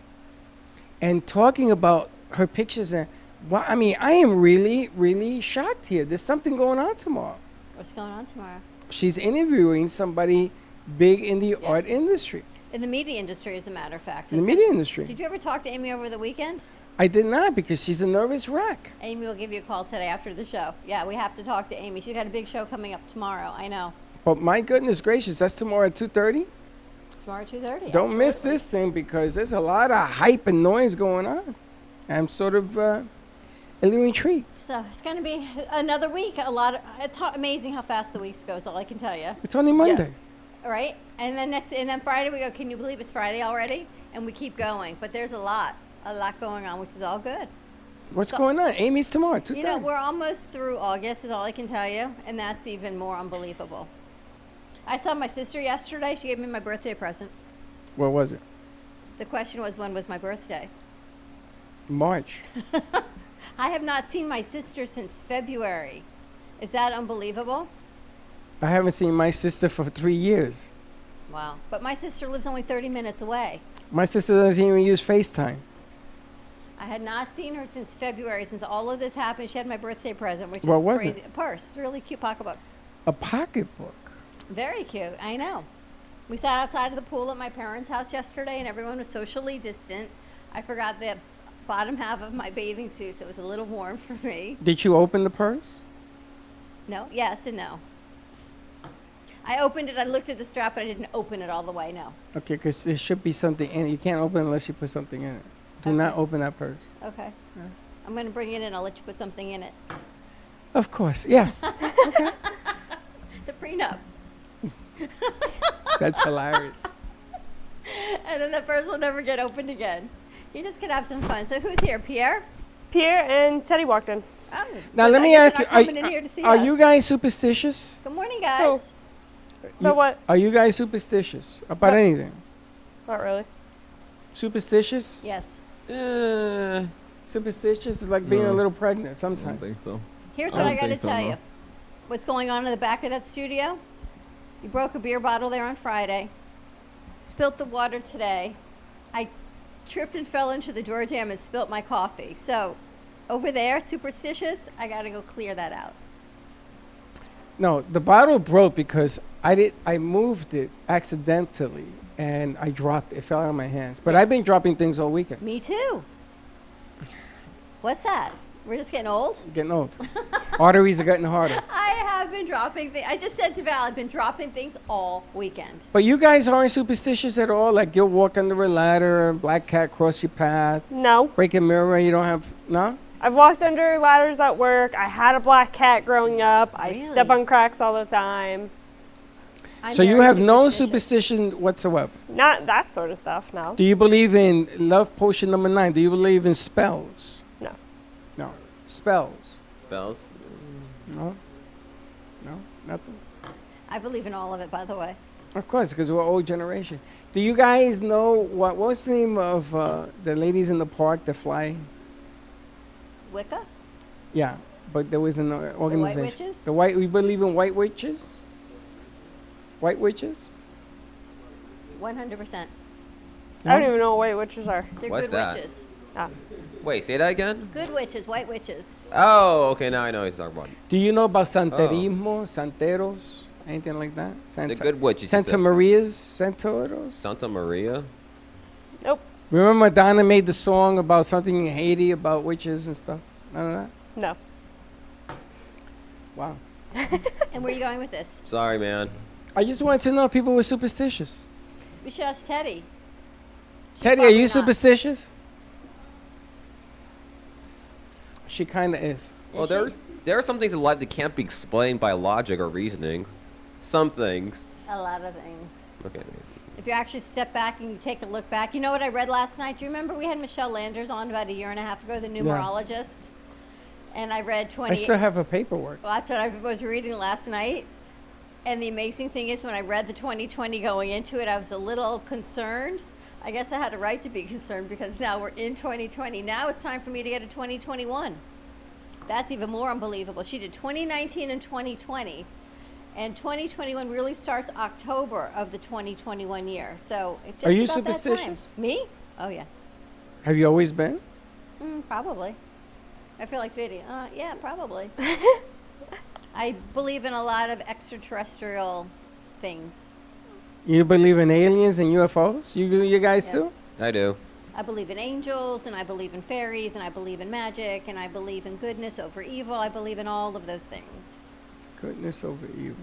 and talking about her pictures. And well, I mean, I am really, really shocked here. There's something going on tomorrow. What's going on tomorrow? She's interviewing somebody big in the art Yes. industry, In the media industry, as a matter of fact. in the It's media good- industry. Did you ever talk to Amy over the weekend? I did not, because she's a nervous wreck. Amy will give you a call today after the show. Yeah, we have to talk to Amy. She's got a big show coming up tomorrow. I know. But my goodness gracious, that's tomorrow at 2:30. Tomorrow, 2:30. Don't miss absolutely. this thing, because there's a lot of hype and noise going on. I'm sort of a little intrigued. So it's going to be another week. It's amazing how fast the weeks goes. All I can tell you. It's only Monday. Yes. All right, and then Friday we go. Can you believe it's Friday already? And we keep going. But there's a lot going on, which is all good. What's So- going on? Amy's tomorrow, 2:30. You know, we're almost through August. Is all I can tell you, and that's even more unbelievable. I saw my sister yesterday. She gave me my birthday present. What was it? The question was, when was my birthday? March. I have not seen my sister since February. Is that unbelievable? I haven't seen my sister for 3 years. Wow. But my sister lives only 30 minutes away. My sister doesn't even use FaceTime. I had not seen her since February. Since all of this happened, she had my birthday present, which What is was crazy. it? A purse. It's a really cute pocketbook. A pocketbook. Very cute. I know. We sat outside of the pool at my parents' house yesterday, and everyone was socially distant. I forgot the bottom half of my bathing suit, so it was a little warm for me. Did you open the purse? No, yes, and no. I opened it. I looked at the strap, but I didn't open it all the way. No. Okay, because there should be something in it. You can't open it unless you put something in it. Do not Okay. open that purse. Okay. I'm going to bring it in. I'll let you put something in it. Of course, yeah. The prenup. That's hilarious. And then the purse will never get opened again. You just could have some fun. So who's here? Pierre? Pierre and Teddy walked in. Oh, Now but let I me guess ask they're you: not coming in here to see are us. you guys superstitious? Good morning, guys. But what? Are you guys superstitious about No. anything? Not really. Superstitious? Yes. Superstitious is like being a No. little pregnant I don't sometimes. think so. Here's I what I don't got to think so, tell no. you. What's going on in the back of that studio? You broke a beer bottle there on Friday. Spilt the water today. I tripped and fell into the door jamb and spilt my coffee. So, over there, superstitious, I got to go clear that out. No, the bottle broke because I moved it accidentally and I dropped it. It fell out of my hands. But I've been dropping things all weekend. Me too. What's that? We're just getting old? Getting old. Arteries are getting harder. I have been dropping things. I just said to Val, I've been dropping things all weekend. But you guys aren't superstitious at all? Like you'll walk under a ladder, black cat cross your path, No. break a mirror, you don't have, no? I've walked under ladders at work. I had a black cat growing up. I Really? step on cracks all the time. I'm So you very have no superstitious. superstition whatsoever. Not that sort of stuff, no. Do you believe in love potion number 9? Do you believe in spells? No. No. Spells? Spells. No? No? Nothing? I believe in all of it, by the way. Of course, because we're old generation. Do you guys know what's the name of the ladies in the park that fly? Wicca? Yeah, but there was an organization. Witches? The white. We believe in white witches. White witches. 100%. I don't even know what white witches are. They're What's good that? witches. Ah, Wait, say that again? Good witches, white witches. Oh, okay, now I know what he's talking about. Do you know about Santerismo, Santeros, anything like that? The good witches. you Santa said. Maria's, Santeros? Santa Maria? nope. Remember Madonna made the song about something in Haiti about witches and stuff? None of that? No. Wow. And where are you going with this? Sorry, man. I just wanted to know if people were superstitious. We should ask Teddy. She's Teddy, are probably you not. superstitious? She kind of is. Well, Is she? there are some things in life that can't be explained by logic or reasoning. Some things. A lot of things. Okay. If you actually step back and you take a look back, you know what I read last night? Do you remember we had Michelle Landers on about a year and a half ago, the numerologist? And I read 20. I still have her paperwork. Well, that's what I was reading last night. And the amazing thing is, when I read the 2020 going into it, I was a little concerned. I guess I had a right to be concerned because now we're in 2020. Now it's time for me to get a 2021. That's even more unbelievable. She did 2019 and 2020. And 2021 really starts October of the 2021 year. So it's just Are you about that time. superstitious? Me? Oh, yeah. Have you always been? Probably. I feel like video. Yeah, probably. I believe in a lot of extraterrestrial things. You believe in aliens and UFOs? You guys Yeah. too? I do. I believe in angels, and I believe in fairies, and I believe in magic, and I believe in goodness over evil. I believe in all of those things. Goodness over evil.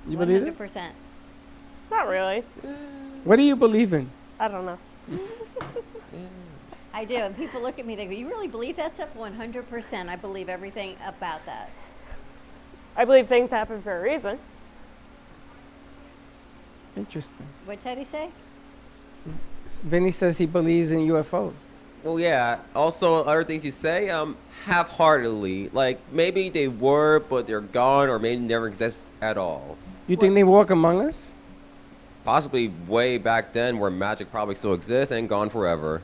You believe it? 100%. Not really. What do you believe in? I don't know. I do. And people look at me, they go, you really believe that stuff? 100%. I believe everything about that. I believe things happen for a reason. Interesting. What'd Teddy say? Vinny says he believes in UFOs. Well, yeah. Also, other things you say, half-heartedly. Like, maybe they were, but they're gone, or maybe never exist at all. You think they walk among us? Possibly way back then where magic probably still exists and gone forever.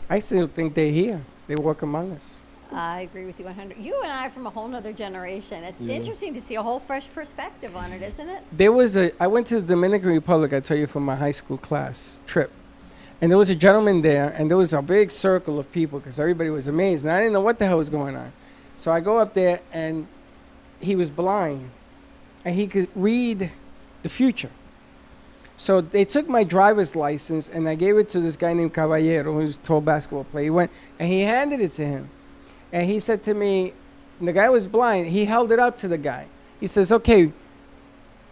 I still think they're here. They walk among us. I agree with you 100. You and I are from a whole nother generation. It's interesting to see a whole fresh perspective on it, isn't it? I went to the Dominican Republic, I tell you, for my high school class trip. And there was a gentleman there, and there was a big circle of people because everybody was amazed. And I didn't know what the hell was going on. So I go up there, and he was blind, and he could read the future. So they took my driver's license, and I gave it to this guy named Caballero, who's a tall basketball player. He went, and he handed it to him. And he said to me, and the guy was blind, he held it up to the guy. He says, okay,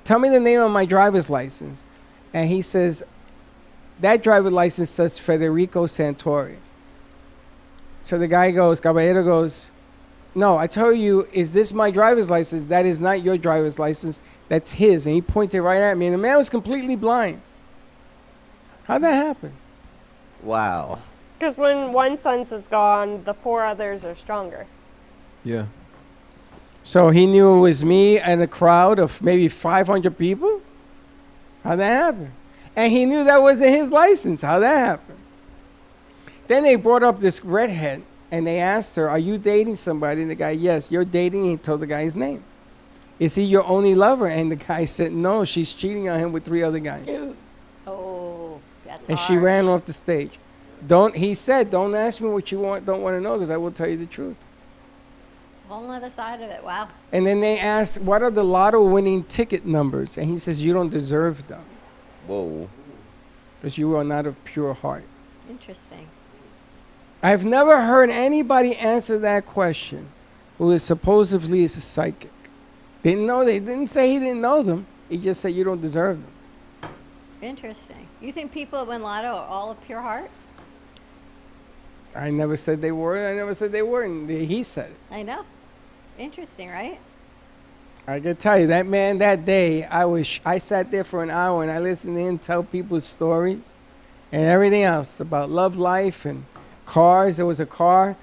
tell me the name of my driver's license. And he says, that driver's license says Federico Santori. So the guy goes, Caballero goes, no, I tell you, is this my driver's license? That is not your driver's license. That's his. And he pointed right at me. And the man was completely blind. How'd that happen? Wow. Because when one sense is gone, the four others are stronger. Yeah. So he knew it was me and a crowd of maybe 500 people? How'd that happen? And he knew that wasn't his license. How'd that happen? Then they brought up this redhead, and they asked her, are you dating somebody? And the guy, yes, you're dating. He told the guy his name. Is he your only lover? And the guy said, no, she's cheating on him with 3 other guys. Oh, that's And she harsh. ran off the stage. He said, don't ask me what you don't want to know, because I will tell you the truth. Whole other side of it. Wow. And then they asked, what are the lotto winning ticket numbers? And he says, you don't deserve them, Whoa. because you are not of pure heart. Interesting. I've never heard anybody answer that question who is supposedly is a psychic. They didn't say he didn't know them. He just said you don't deserve them. Interesting. You think people that win lotto are all of pure heart? I never said they were. I never said they weren't. He said it. I know. Interesting, right? I can tell you, that man that day, I sat there for an hour and I listened to him tell people's stories and everything else about love life and cars. There was a car,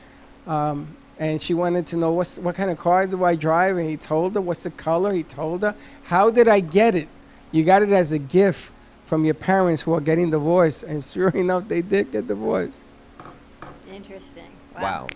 and she wanted to know what kind of car do I drive, and he told her. What's the color? He told her. How did I get it? You got it as a gift from your parents who are getting divorced, and sure enough, they did get divorced. Interesting. Wow.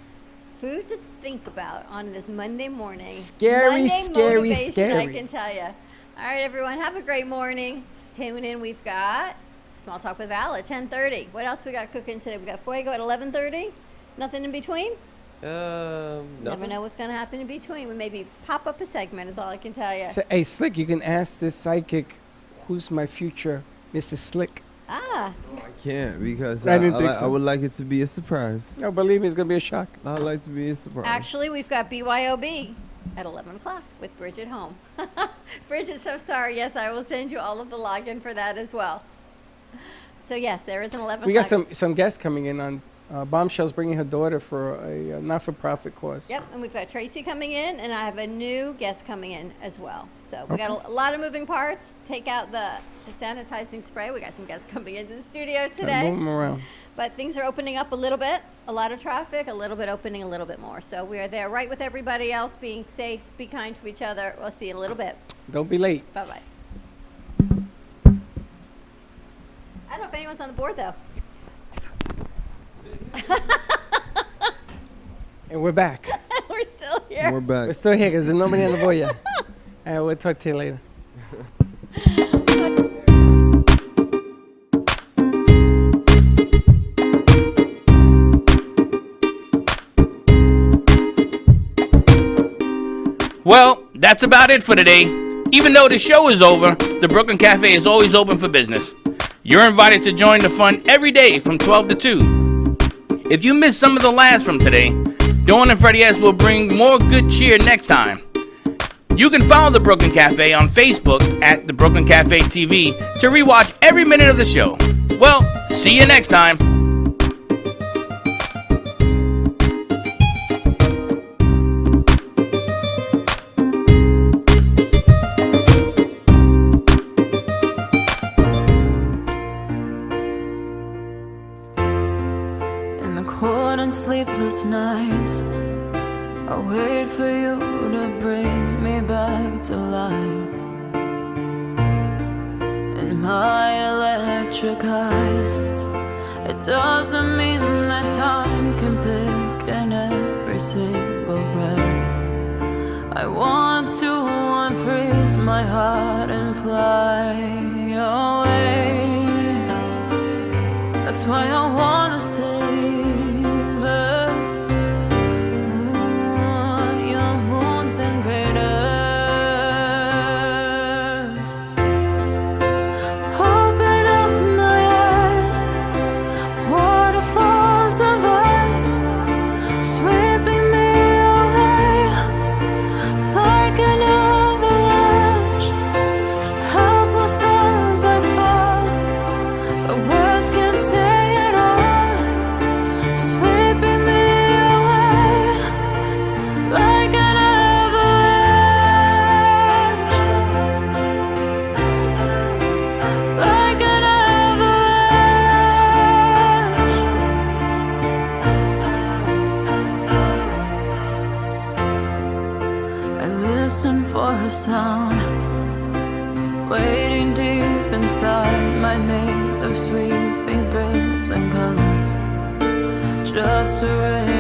Food to think about on this Monday morning. Scary, Monday scary, motivation, scary. I can tell you. All right, everyone, have a great morning. Let's tune in. We've got Small Talk with Val at 10:30. What else we got cooking today? We got Fuego at 11:30. Nothing in between? Never Nothing? know what's going to happen in between. We maybe pop up a segment is all I can tell you. Hey, Slick, you can ask this psychic, who's my future Mrs. Slick? Ah, I can't because I didn't think so. I would like it to be a surprise. No, believe me, it's going to be a shock. I'd like to be a surprise. actually, we've got BYOB at 11 o'clock with Bridget Home. Bridget, so sorry. Yes, I will send you all of the login for that as well. So, yes, there is an 11 We got o'clock. some guests coming in on Bombshell's bringing her daughter for a not-for-profit cause. Yep, and we've got Tracy coming in, and I have a new guest coming in as well. So we got a lot of moving parts. Take out the sanitizing spray. We got some guests coming into the studio Move today. them around. But things are opening up a little bit. A lot of traffic, a little bit opening a little bit more. So we are there right with everybody else, being safe, be kind to each other. We'll see you in a little bit. Don't be late. Bye-bye. I don't know if anyone's on the board, though. And we're back. We're still here. We're back. We're still here because there's nobody on the board yet. All right, we'll talk to you later. Well, that's about it for today. Even though the show is over, the Brooklyn Cafe is always open for business. You're invited to join the fun every day from 12 to 2. If you missed some of the laughs from today, Dawn and Freddie S will bring more good cheer next time. You can follow the Brooklyn Cafe on Facebook at the Brooklyn Cafe TV to rewatch every minute of the show. Well, see you next time. In the cold and sleepless nights, I wait for you to bring me back to life. In my electric eyes, it doesn't mean that time can pick in every single breath. I want to unfreeze my heart and fly away. That's why I wanna save her. Your moons and craters. Open up my eyes, waterfalls of ice, sweeping me away like an avalanche. Helpless as I fall, the words can't say it all, sweeping me away like an avalanche, like an avalanche. I listen for a sound, waiting deep inside my maze of sweeping thrills and colors, just to raise